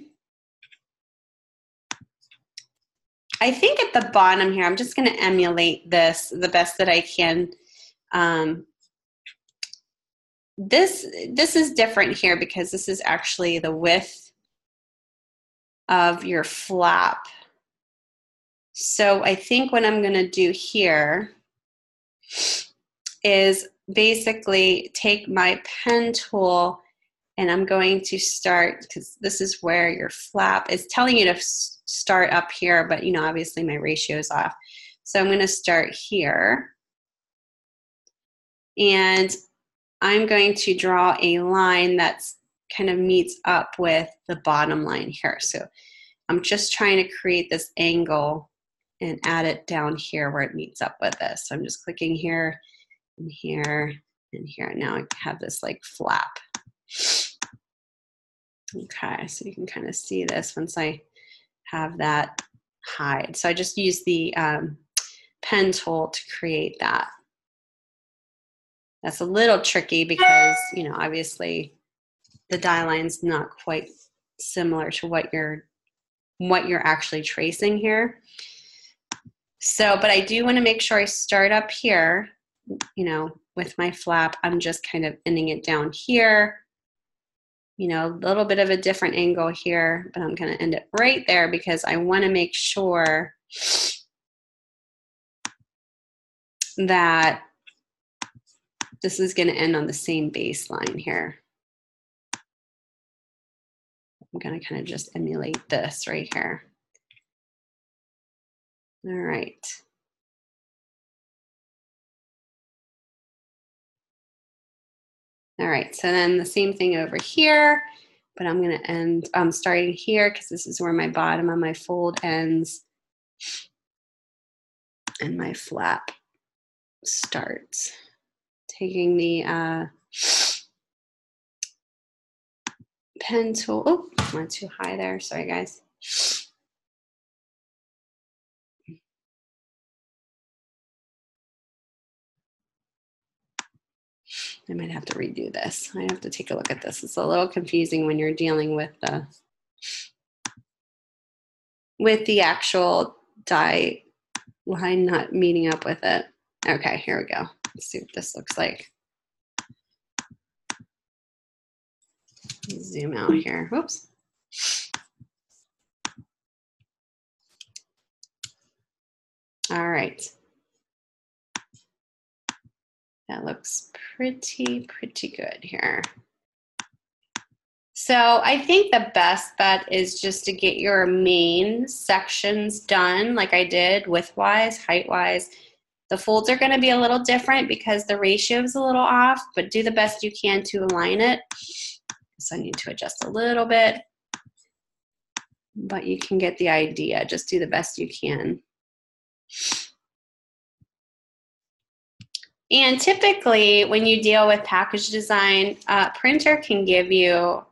I think at the bottom here, I'm just going to emulate this the best that I can. This is different here because this is actually the width of your flap. So I think what I'm going to do here is basically take my pen tool and I'm going to start, because this is where your flap is telling you to start up here, but you know, obviously my ratio is off. So I'm going to start here and I'm going to draw a line that's kind of meets up with the bottom line here. So I'm just trying to create this angle and add it down here where it meets up with this. So I'm just clicking here and here and here. Now I have this like flap. Okay, so you can kind of see this once I have that hide. So I just use the pen tool to create that. That's a little tricky because, you know, obviously the die line's not quite similar to what you're actually tracing here. So, but I do want to make sure I start up here, you know, with my flap. I'm just kind of ending it down here, you know, a little bit of a different angle here, but I'm going to end it right there because I want to make sure that this is going to end on the same baseline here. I'm going to kind of just emulate this right here. All right. All right, so then the same thing over here, but I'm going to end, starting here because this is where my bottom of my fold ends and my flap starts. Taking the pen tool, oh, I went too high there, sorry guys. I might have to redo this. I have to take a look at this. It's a little confusing when you're dealing with the actual die line not meeting up with it. Okay, here we go. Let's see what this looks like. Zoom out here. Whoops. All right. That looks pretty good here. So I think the best bet is just to get your main sections done like I did, width-wise, height-wise. The folds are going to be a little different because the ratio is a little off, but do the best you can to align it. So I need to adjust a little bit, but you can get the idea. Just do the best you can. And typically, when you deal with package design, a printer can give you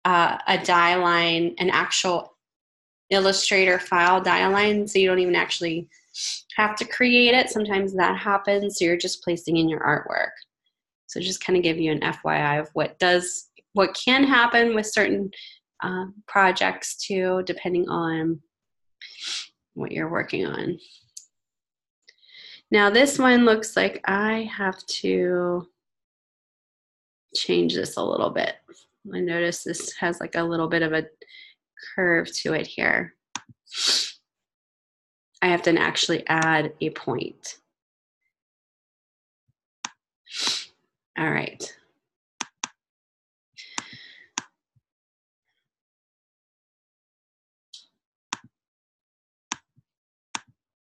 a die line, an actual Illustrator file die line, so you don't even actually have to create it. Sometimes that happens, so you're just placing in your artwork. So just kind of give you an FYI of what can happen with certain projects too, depending on what you're working on. Now this one looks like I have to change this a little bit. I notice this has like a little bit of a curve to it here. I have to actually add a point. All right.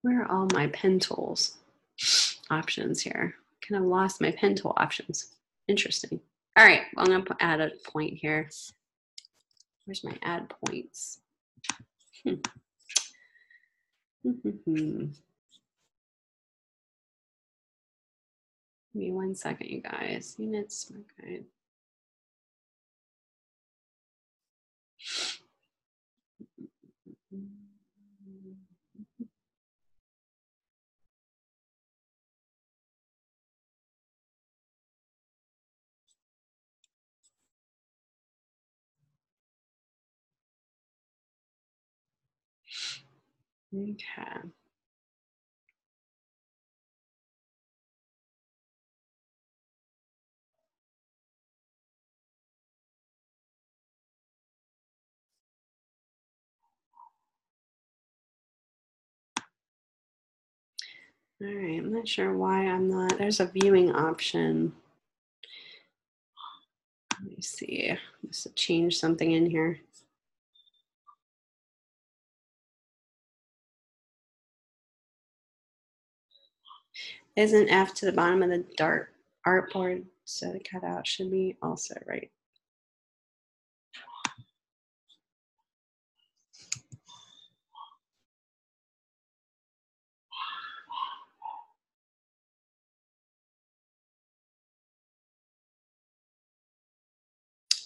Where are all my pen tools options here? Kind of lost my pen tool options. Interesting. All right, well, I'm gonna add a point here. Where's my add points? Give me 1 second, you guys. Units, okay. Okay. All right, I'm not sure why I'm not, there's a viewing option. Let me see, I must have changed something in here. Isn't F to the bottom of the artboard, so the cutout should be also right.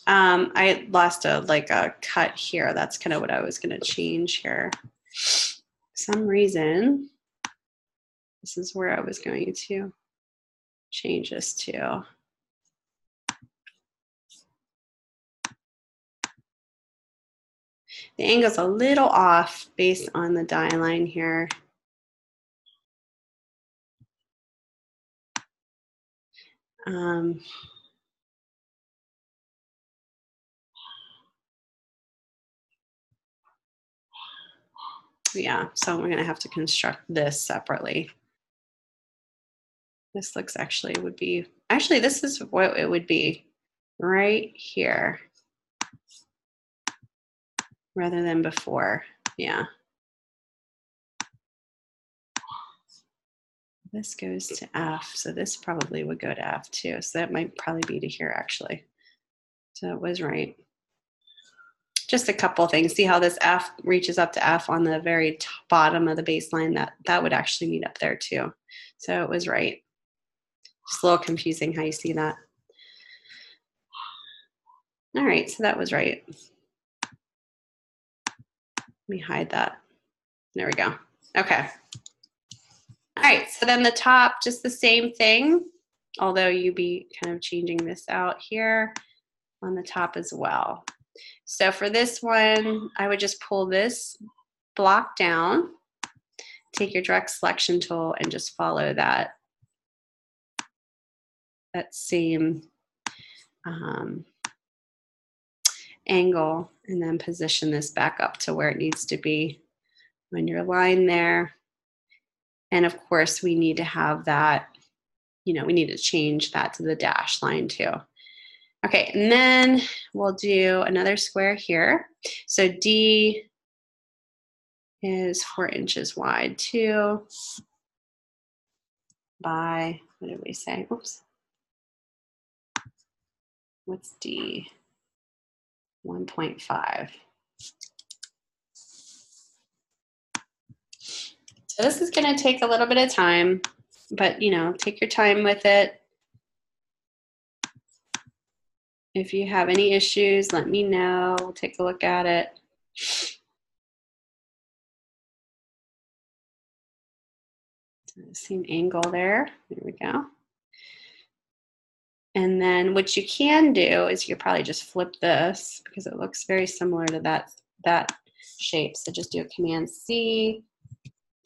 I lost a cut here. That's kind of what I was going to change here. For some reason, this is where I was going to change this to. The angle's a little off based on the die line here. Yeah, so we're going to have to construct this separately. This looks actually this is what it would be right here rather than before. Yeah. This goes to F, so this probably would go to F too. So that might probably be to here actually. So it was right. Just a couple things. See how this F reaches up to F on the very bottom of the baseline? That would actually meet up there too. So it was right. Just a little confusing how you see that. All right, so that was right. Let me hide that. There we go. Okay. All right, so then the top, just the same thing, although you'd be kind of changing this out here on the top as well. So for this one, I would just pull this block down, take your direct selection tool and just follow that same angle and then position this back up to where it needs to be on your line there. And of course, we need to have that, we need to change that to the dash line too. Okay, and then we'll do another square here. So D is 4 inches wide too by, what did we say? Oops. What's D? 1.5. So this is going to take a little bit of time, but take your time with it. If you have any issues, let me know. We'll take a look at it. Same angle there. There we go. And then what you can do is you could probably just flip this because it looks very similar to that shape. So just do a Command C,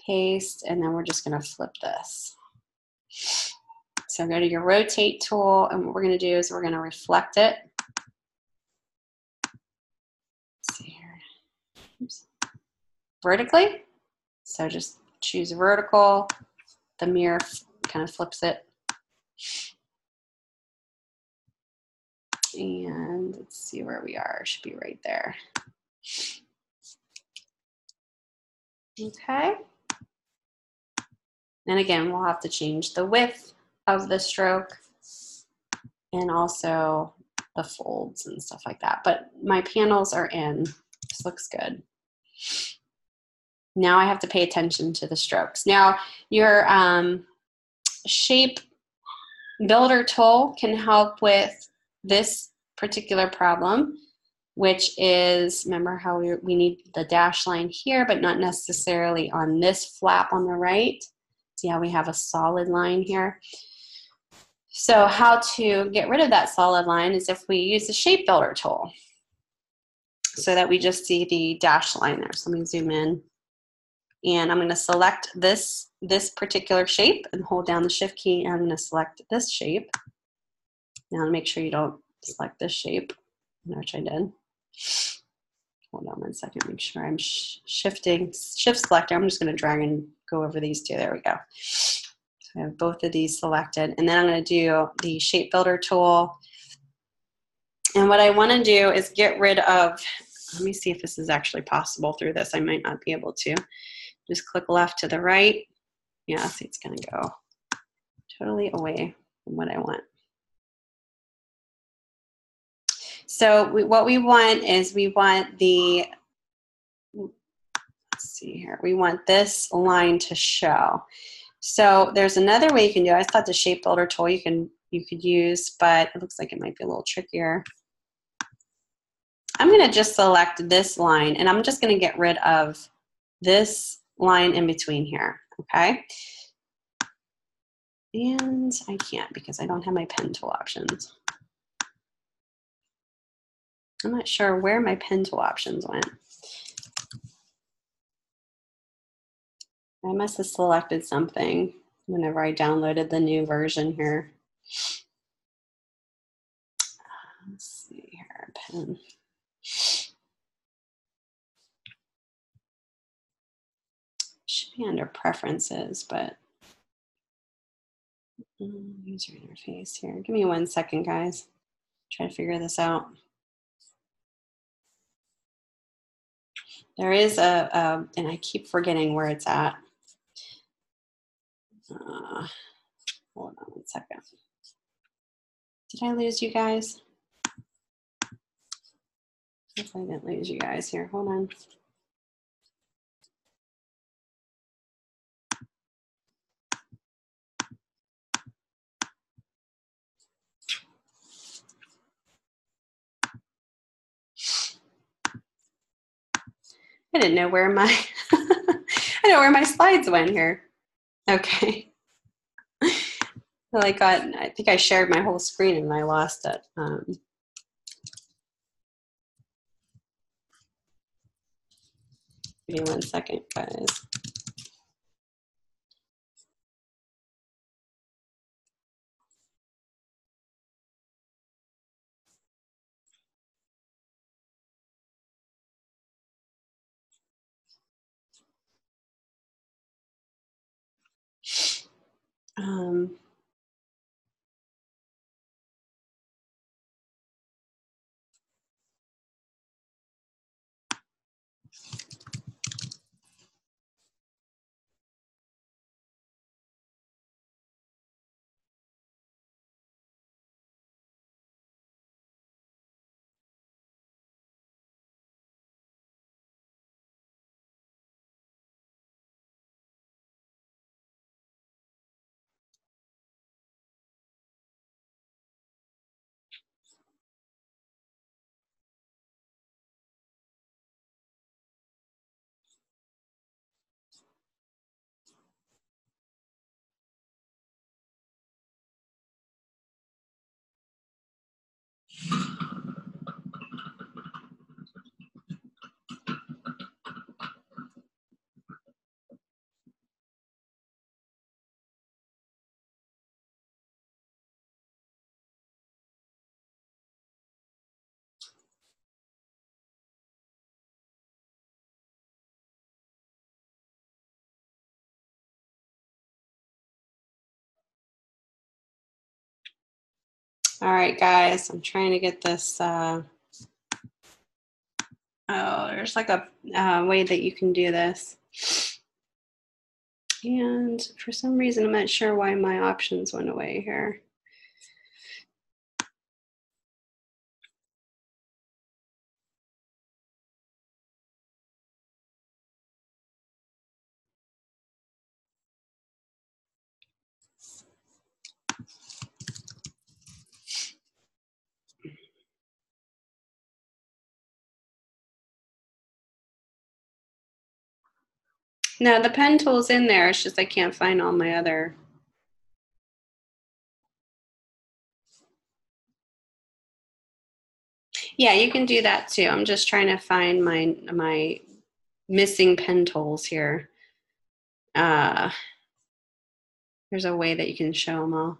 paste, and then we're just going to flip this. So go to your rotate tool, and what we're going to do is we're going to reflect it. Let's see here. Oops. Vertically. So just choose vertical. The mirror kind of flips it. And let's see where we are. It should be right there. Okay. And again, we'll have to change the width of the stroke and also the folds and stuff like that. But my panels are in. This looks good. Now I have to pay attention to the strokes. Now your shape builder tool can help with this particular problem, which is, remember how we need the dash line here, but not necessarily on this flap on the right. See how we have a solid line here? So how to get rid of that solid line is if we use the shape builder tool so that we just see the dash line there. So let me zoom in. And I'm going to select this particular shape and hold down the shift key, and I'm going to select this shape. Now make sure you don't select this shape, which I did. Hold on 1 second, make sure I'm shift selector. I'm just going to drag and go over these two. There we go. So I have both of these selected, and then I'm going to do the shape builder tool. And what I want to do is get rid of, let me see if this is actually possible through this. I might not be able to. Just click left to the right. Yeah, see, it's going to go totally away from what I want. So what we want is we want the, let's see here, we want this line to show. So there's another way you can do it. I thought the shape builder tool you could use, but it looks like it might be a little trickier. I'm going to just select this line, and I'm just going to get rid of this line in between here, okay? And I can't because I don't have my pen tool options. I'm not sure where my pen tool options went. I must have selected something whenever I downloaded the new version here. Let's see here, pen. Should be under preferences, but user interface here. Give me 1 second, guys. Try to figure this out. There is and I keep forgetting where it's at. Hold on 1 second. Did I lose you guys? Hopefully I didn't lose you guys here. Hold on. I didn't know where my I don't know where my slides went here. Okay. Well, I think I shared my whole screen and I lost it. Give me 1 second, guys. Um, all right, guys, I'm trying to get this. Oh, there's like a way that you can do this. And for some reason, I'm not sure why my options went away here. No, the pen tool's in there. It's just I can't find all my other. Yeah, you can do that too. I'm just trying to find my missing pen tools here. There's a way that you can show them all.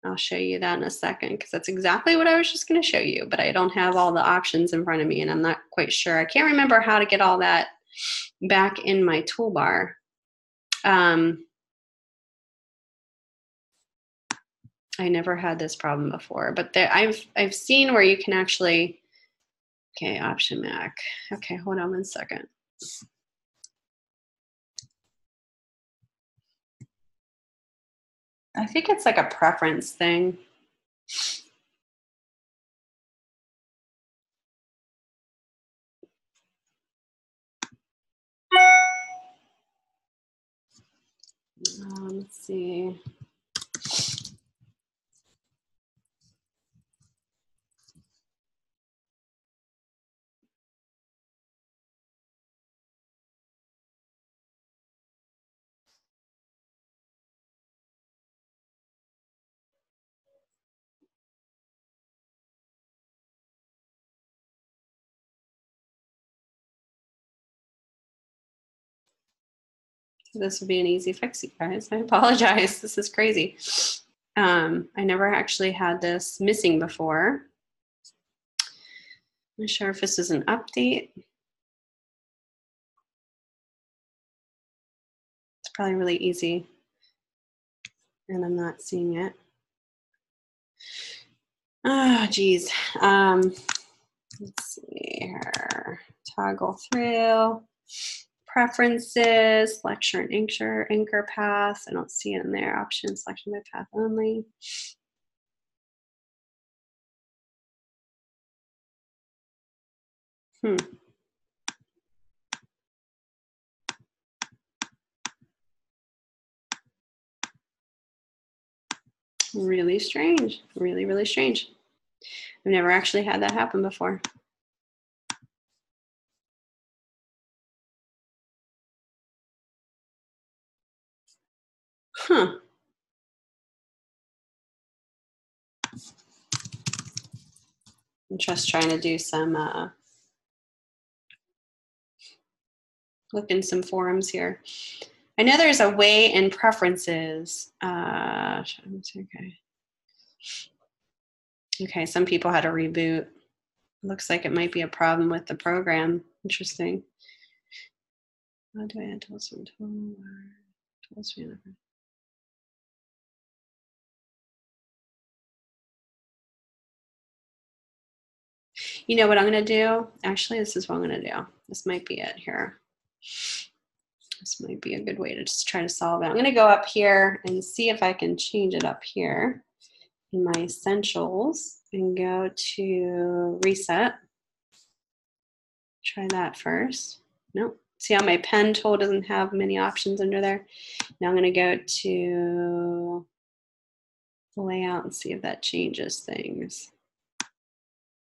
I'll show you that in a second because that's exactly what I was just going to show you, but I don't have all the options in front of me and I'm not quite sure. I can't remember how to get all that back in my toolbar. I never had this problem before, but there, I've seen where you can actually, okay, Option Mac. Okay, hold on 1 second. I think it's like a preference thing. Let's see. This would be an easy fix, you guys. I apologize. This is crazy. I never actually had this missing before. I'm not sure if this is an update. It's probably really easy. And I'm not seeing it. Oh, geez. Let's see here. Toggle through. Preferences, lecture and anchor path. I don't see it in there. Option selection by path only. Really strange. Really, really strange. I've never actually had that happen before. Huh. I'm just trying to do some, look in some forums here. I know there's a way in preferences. Okay. Okay, some people had to reboot. Looks like it might be a problem with the program. Interesting. How do I add tools from tool or tools? You know what I'm going to do? Actually, this is what I'm going to do. This might be it here. This might be a good way to just try to solve it. I'm going to go up here and see if I can change it up here in my essentials and go to reset. Try that first. Nope. See how my pen tool doesn't have many options under there? Now I'm going to go to layout and see if that changes things.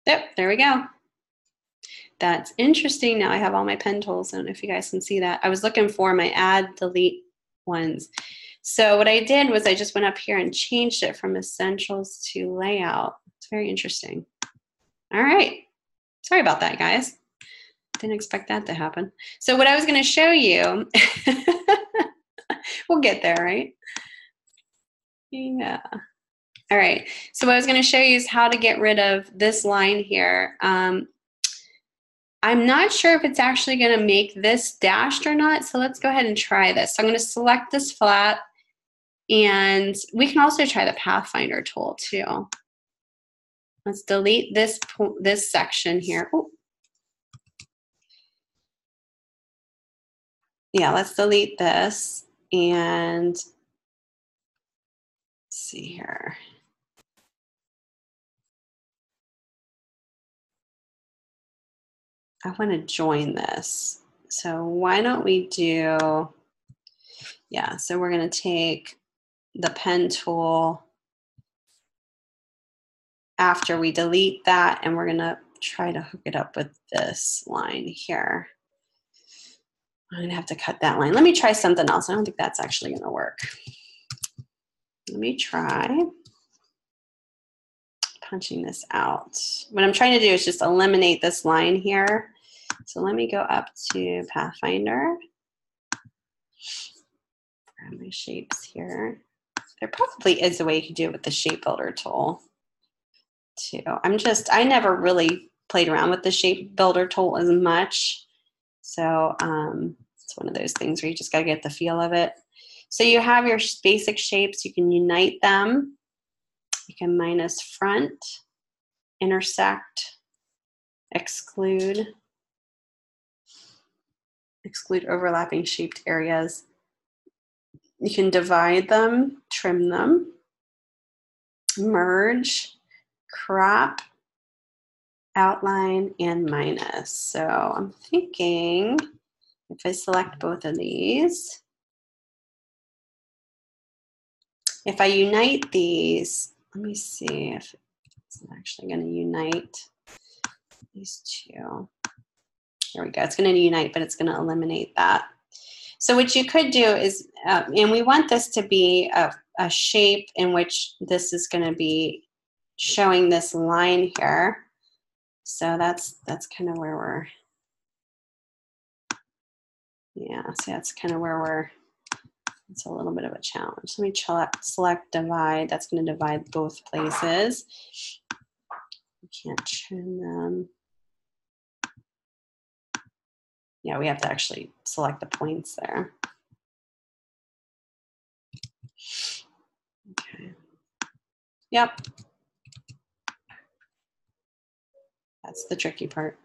Yep, there we go. That's interesting. Now I have all my pen tools. I don't know if you guys can see that. I was looking for my add, delete ones. So what I did was I just went up here and changed it from essentials to layout. It's very interesting. All right. Sorry about that, guys. Didn't expect that to happen. So what I was going to show you, we'll get there, right? Yeah. All right. So what I was going to show you is how to get rid of this line here. I'm not sure if it's actually going to make this dashed or not. So let's go ahead and try this. So I'm going to select this flat, and we can also try the Pathfinder tool too. Let's delete this section here. Ooh. Yeah, let's delete this and let's see here. I want to join this. So why don't we do, yeah, so we're going to take the pen tool after we delete that, and we're going to try to hook it up with this line here. I'm going to have to cut that line. Let me try something else. I don't think that's actually going to work. Let me try punching this out. What I'm trying to do is just eliminate this line here. So let me go up to Pathfinder. Grab my shapes here. There probably is a way you can do it with the shape builder tool too. I never really played around with the shape builder tool as much. So it's one of those things where you just got to get the feel of it. So you have your basic shapes. You can unite them. You can minus front, intersect, exclude overlapping shaped areas. You can divide them, trim them, merge, crop, outline, and minus. So I'm thinking if I select both of these, if I unite these, let me see if it's actually going to unite these two. There we go. It's going to unite, but it's going to eliminate that. So what you could do is, and we want this to be a shape in which this is going to be showing this line here. So that's kind of where we're, yeah, so that's kind of where we're, it's a little bit of a challenge. Let me select divide. That's going to divide both places. You can't trim them. Yeah, we have to actually select the points there. Okay. Yep. That's the tricky part.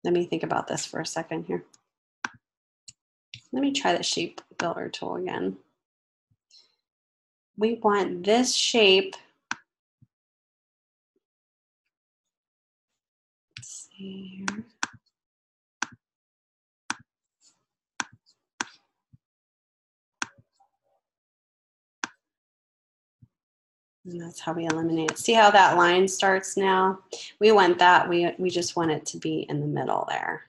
Let me think about this for a second here. Let me try the shape builder tool again. We want this shape. Let's see here. And that's how we eliminate it. See how that line starts now? We want that. We just want it to be in the middle there.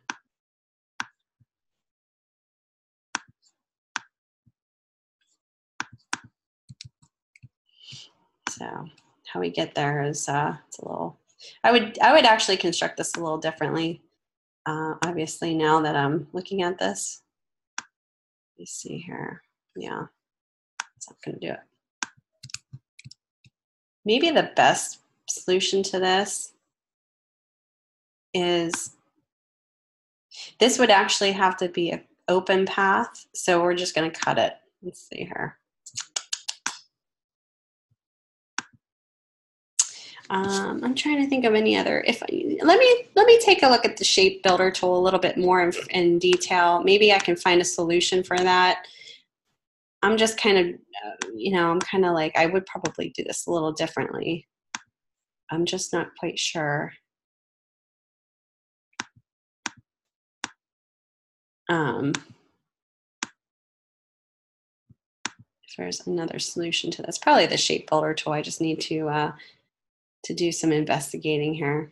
So how we get there is it's a little. I would actually construct this a little differently. Obviously, now that I'm looking at this, let me see here. Yeah, that's not going to do it. Maybe the best solution to this is this would actually have to be an open path. So we're just going to cut it. Let's see here. I'm trying to think of any other. Let me take a look at the shape builder tool a little bit more in detail. Maybe I can find a solution for that. I'm just kind of, I'm kind of like, I would probably do this a little differently. I'm just not quite sure. If there's another solution to this, probably the shape builder tool. I just need to do some investigating here.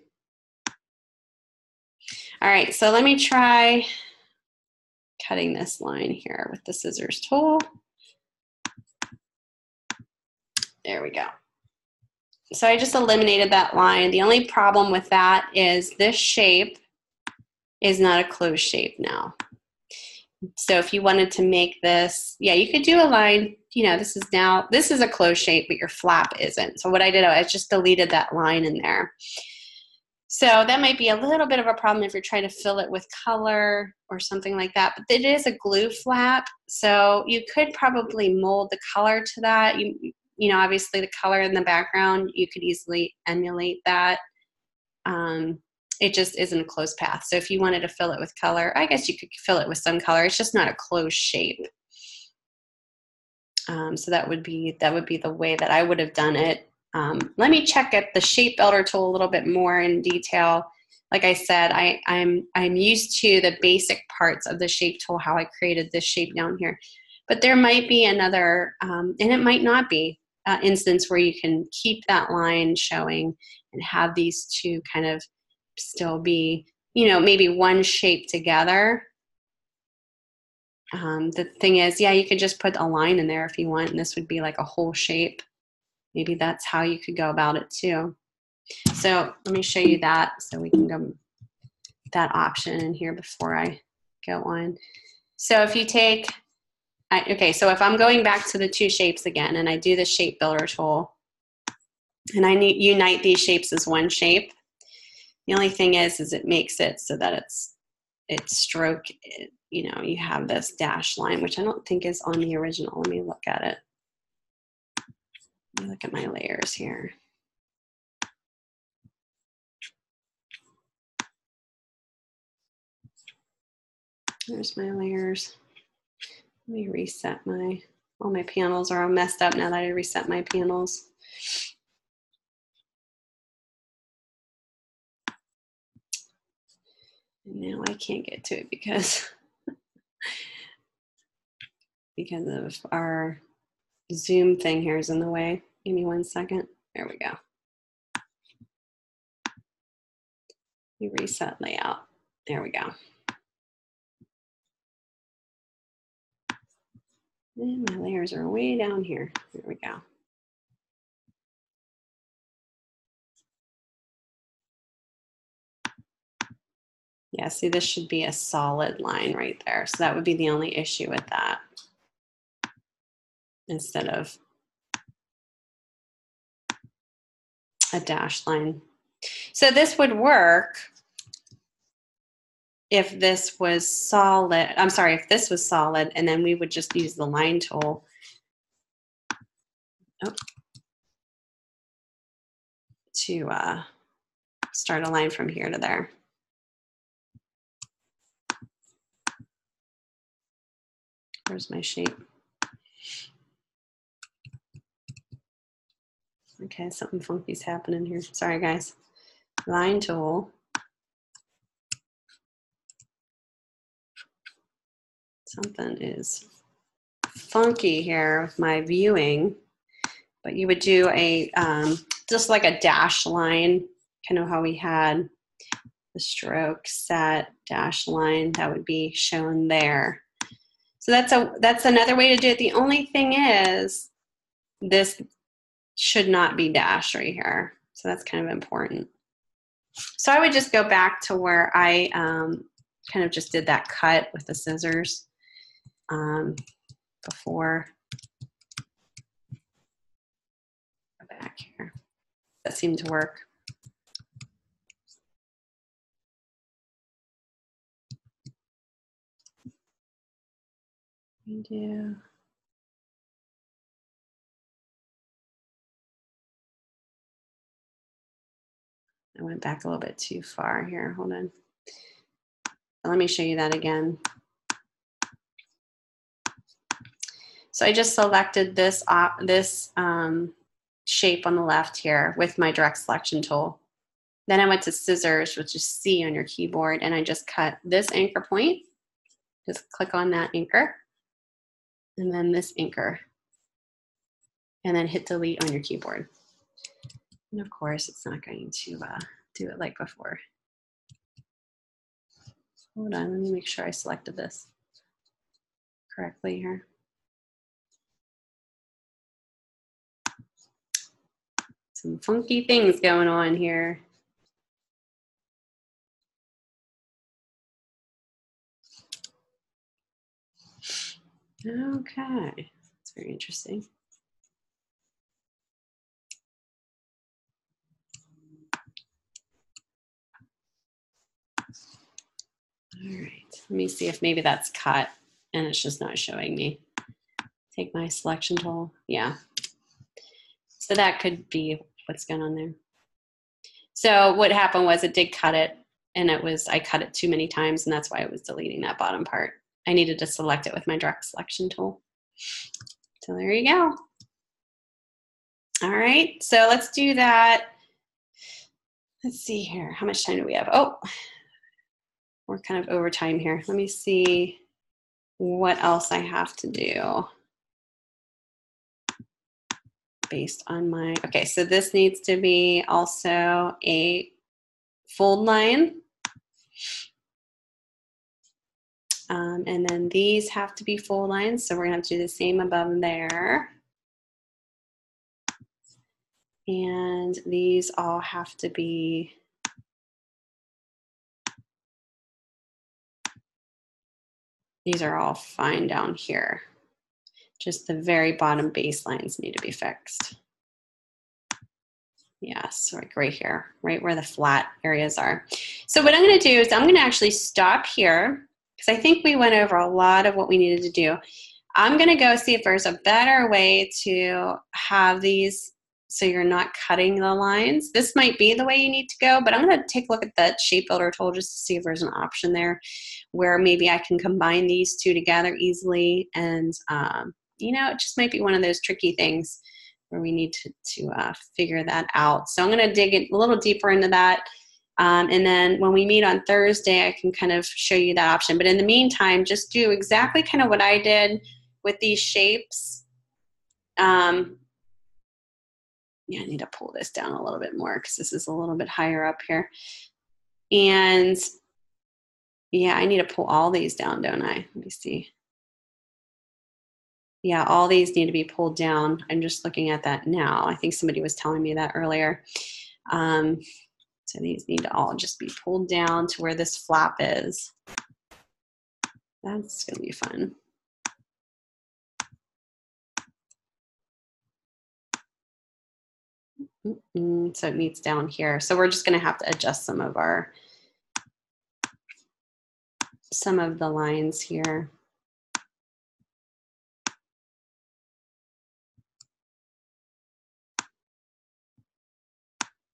All right, so let me try cutting this line here with the scissors tool. There we go. So I just eliminated that line. The only problem with that is this shape is not a closed shape now. So if you wanted to make this, yeah, you could do a line, this is a closed shape, but your flap isn't. So what I did, I just deleted that line in there. So that might be a little bit of a problem if you're trying to fill it with color or something like that, but it is a glue flap. So you could probably mold the color to that. Obviously the color in the background, you could easily emulate that. It just isn't a closed path. So if you wanted to fill it with color, I guess you could fill it with some color. It's just not a closed shape. So that would be the way that I would have done it. Let me check at the shape builder tool a little bit more in detail. Like I said, I'm used to the basic parts of the shape tool, how I created this shape down here. But there might be another, and it might not be, instance where you can keep that line showing and have these two kind of still be, maybe one shape together. The thing is, yeah, you could just put a line in there if you want, and this would be like a whole shape. Maybe that's how you could go about it too. So let me show you that so we can go that option in here before I go on. So if you take, okay, so if I'm going back to the two shapes again and I do the shape builder tool and I unite these shapes as one shape, the only thing is it makes it so that it's stroke, you have this dash line, which I don't think is on the original. Let me look at it. Let me look at my layers here. There's my layers. Let me reset all my panels are all messed up now that I reset my panels. And now I can't get to it because of our Zoom thing here is in the way. Give me 1 second. There we go. We reset layout. There we go. And my layers are way down here. There we go. Yeah, see, this should be a solid line right there. So that would be the only issue with that. Instead of a dash line. So this would work if this was solid. I'm sorry, if this was solid, and then we would just use the line tool. To start a line from here to there. Where's my shape? Okay, something funky's happening here. Sorry, guys. Line tool. Something is funky here with my viewing, but you would do a just like a dash line, kind of how we had the stroke set dash line that would be shown there. So that's another way to do it. The only thing is this should not be dashed right here. So that's kind of important. So I would just go back to where I kind of just did that cut with the scissors before. Go back here. That seemed to work. We do. I went back a little bit too far here. Hold on. Let me show you that again. So I just selected this shape on the left here with my direct selection tool. Then I went to scissors, which is C on your keyboard, and I just cut this anchor point. Just click on that anchor, and then this anchor, and then hit delete on your keyboard. And of course, it's not going to do it like before. Hold on, let me make sure I selected this correctly here. Some funky things going on here. Okay, that's very interesting. All right, let me see if maybe that's cut and it's just not showing me. Take my selection tool, yeah. So that could be what's going on there. So what happened was it did cut it, and I cut it too many times, and that's why it was deleting that bottom part. I needed to select it with my direct selection tool. So there you go. All right, so let's do that. Let's see here. How much time do we have? Oh, we're kind of over time here. Let me see what else I have to do based on my, okay, so this needs to be also a fold line. And then these have to be fold lines, so we're gonna have to do the same above there. And these all have to be these are all fine down here. Just the very bottom baselines need to be fixed. Yes, like right here, right where the flat areas are. So what I'm gonna do is I'm gonna actually stop here because I think we went over a lot of what we needed to do. I'm gonna go see if there's a better way to have these so you're not cutting the lines. This might be the way you need to go, but I'm gonna take a look at that shape builder tool just to see if there's an option there where maybe I can combine these two together easily. And you know, it just might be one of those tricky things where we need to figure that out. So I'm gonna dig a little deeper into that. And then when we meet on Thursday, I can kind of show you that option. But in the meantime, just do exactly kind of what I did with these shapes. Yeah, I need to pull this down a little bit more because this is a little bit higher up here. And yeah, I need to pull all these down, don't I? Let me see. Yeah, all these need to be pulled down. I'm just looking at that now. I think somebody was telling me that earlier. So these need to all just be pulled down to where this flap is. That's gonna be fun. So it meets down here. So we're just gonna have to adjust some of the lines here.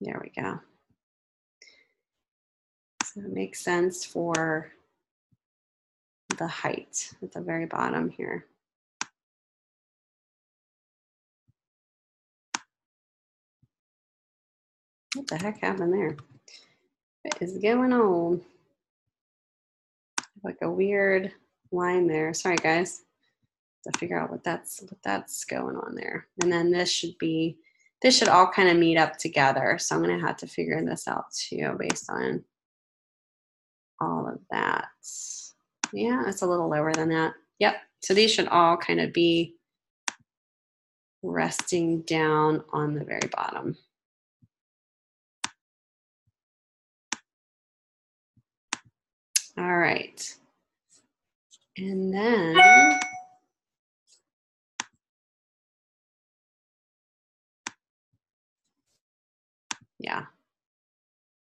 There we go. So it makes sense for the height at the very bottom here. What the heck happened there? What is going on? Like a weird line there. Sorry guys. To figure out what that's going on there. And then this should all kind of meet up together. So I'm gonna have to figure this out too based on all of that. Yeah, it's a little lower than that. Yep, so these should all kind of be resting down on the very bottom. All right, and then yeah,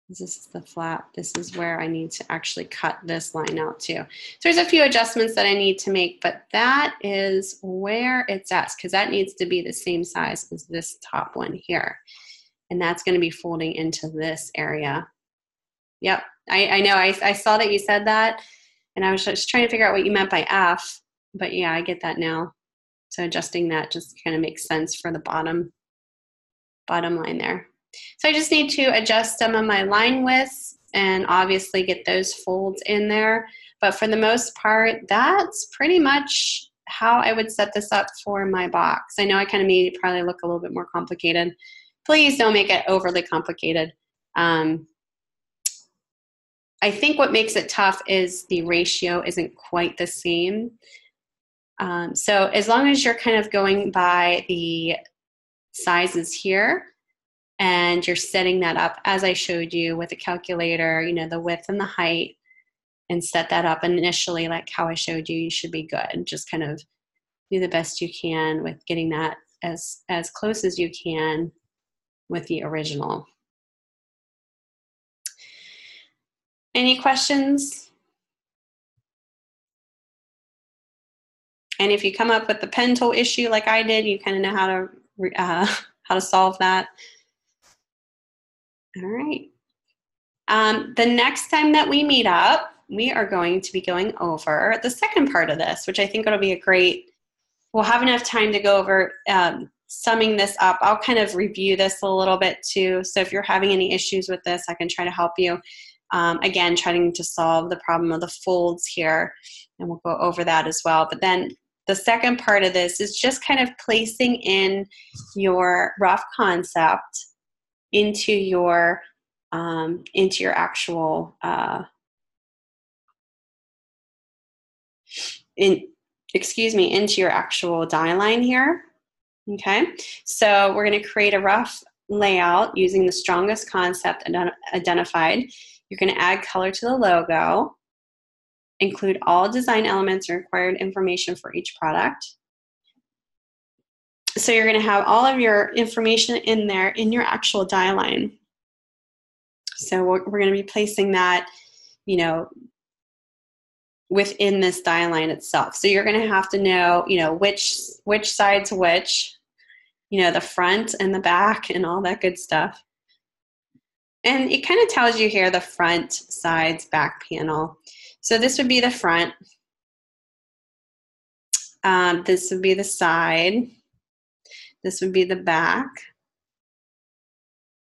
this is the flap. This is where I need to actually cut this line out too. So there's a few adjustments that I need to make, but that is where it's at because that needs to be the same size as this top one here. and that's going to be folding into this area. Yep, I know, I saw that you said that, and I was just trying to figure out what you meant by F, but yeah, I get that now. So adjusting that just kind of makes sense for the bottom line there. So I just need to adjust some of my line widths and obviously get those folds in there. But for the most part, that's pretty much how I would set this up for my box. I know I kind of made it probably look a little bit more complicated. Please don't make it overly complicated. I think what makes it tough is the ratio isn't quite the same. So as long as you're kind of going by the sizes here and you're setting that up as I showed you with a calculator, you know, the width and the height, and set that up initially like how I showed you, you should be good. And just kind of do the best you can with getting that as close as you can with the original. Any questions? And if you come up with the pen tool issue like I did, you kind of know how to solve that. All right. The next time that we meet up, we are going to be going over the second part of this, which I think it'll be a great, we'll have enough time to go over summing this up. I'll kind of review this a little bit too. So if you're having any issues with this, I can try to help you. Again, trying to solve the problem of the folds here, and we'll go over that as well. But then the second part of this is just kind of placing in your rough concept into your actual into your actual die line here. Okay, so we're going to create a rough layout using the strongest concept identified. You're going to add color to the logo, include all design elements and required information for each product. So you're going to have all of your information in there in your actual die line. So we're going to be placing that, you know, within this die line itself. So you're going to have to know, you know, which side's which, you know, the front and the back and all that good stuff. And it kind of tells you here the front, sides, back panel. So this would be the front. This would be the side. This would be the back.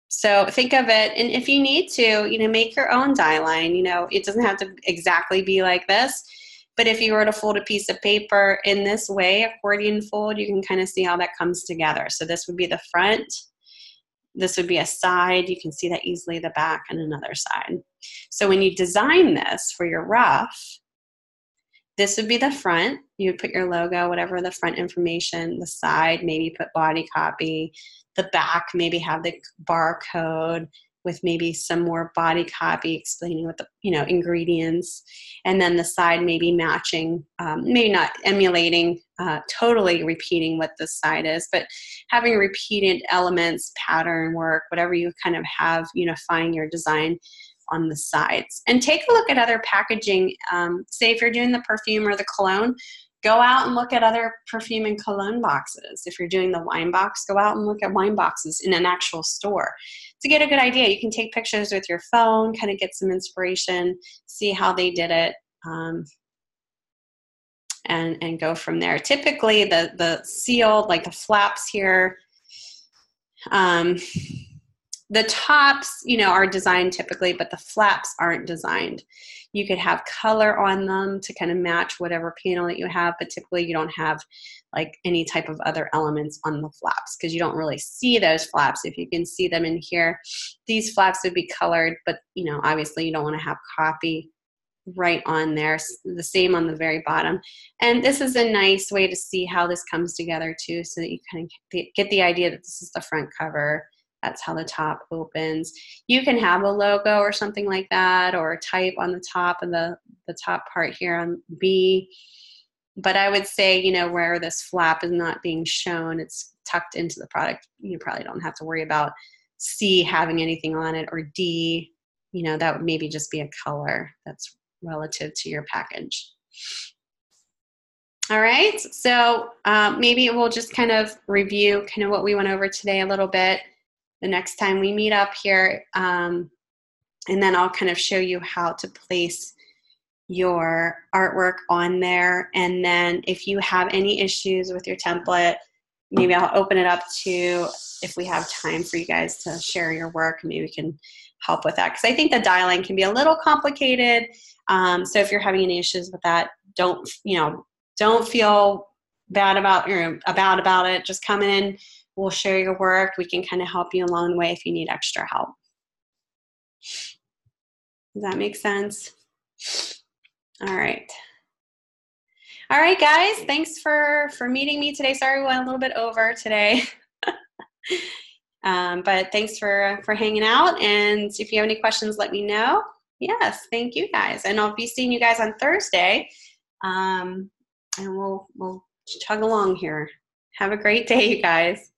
So think of it, and if you need to, you know, make your own die line. You know, it doesn't have to exactly be like this, but if you were to fold a piece of paper in this way, accordion fold, you can kind of see how that comes together. So this would be the front. This would be a side. You can see that easily, the back and another side. So when you design this for your rough, this would be the front. You would put your logo, whatever the front information, the side, maybe put body copy, the back, maybe have the barcode with maybe some more body copy explaining what the, you know, ingredients, and then the side maybe matching, maybe not emulating, totally repeating what the side is, but having repeated elements, pattern work, whatever you kind of have unifying your design on the sides. And take a look at other packaging. Say if you're doing the perfume or the cologne, go out and look at other perfume and cologne boxes. If you're doing the wine box, go out and look at wine boxes in an actual store to get a good idea. You can take pictures with your phone, kind of get some inspiration, see how they did it, and go from there. Typically the sealed, like the flaps here, the tops, you know, are designed typically, but the flaps aren't designed. You could have color on them to kind of match whatever panel that you have, but typically you don't have like any type of other elements on the flaps because you don't really see those flaps. If you can see them in here, these flaps would be colored, but you know, obviously you don't want to have copy right on there. The same on the very bottom. And this is a nice way to see how this comes together too, so that you kind of get the idea that this is the front cover. That's how the top opens. You can have a logo or something like that, or a type on the top of the top part here on B. But I would say, you know, where this flap is not being shown, it's tucked into the product. You probably don't have to worry about C having anything on it, or D, you know, that would maybe just be a color that's relative to your package. All right, so maybe we'll just kind of review kind of what we went over today a little bit. the next time we meet up here. And then I'll kind of show you how to place your artwork on there. And then if you have any issues with your template, maybe I'll open it up to, if we have time for you guys to share your work, maybe we can help with that. Because I think the dialing can be a little complicated. So if you're having any issues with that, don't feel bad about it. Just come in, we'll share your work. We can kind of help you along the way if you need extra help. Does that make sense? All right. All right, guys, thanks for meeting me today. Sorry we went a little bit over today. But thanks for hanging out. And if you have any questions, let me know. Yes, thank you guys. And I'll be seeing you guys on Thursday. And we'll chug along here. Have a great day, you guys.